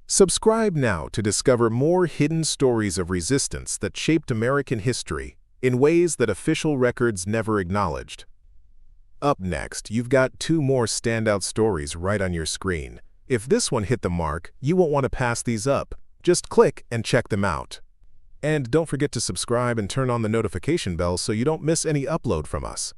Subscribe now to discover more hidden stories of resistance that shaped American history in ways that official records never acknowledged. Up next, you've got 2 more standout stories right on your screen. If this one hit the mark, you won't want to pass these up. Just click and check them out. And don't forget to subscribe and turn on the notification bell so you don't miss any upload from us.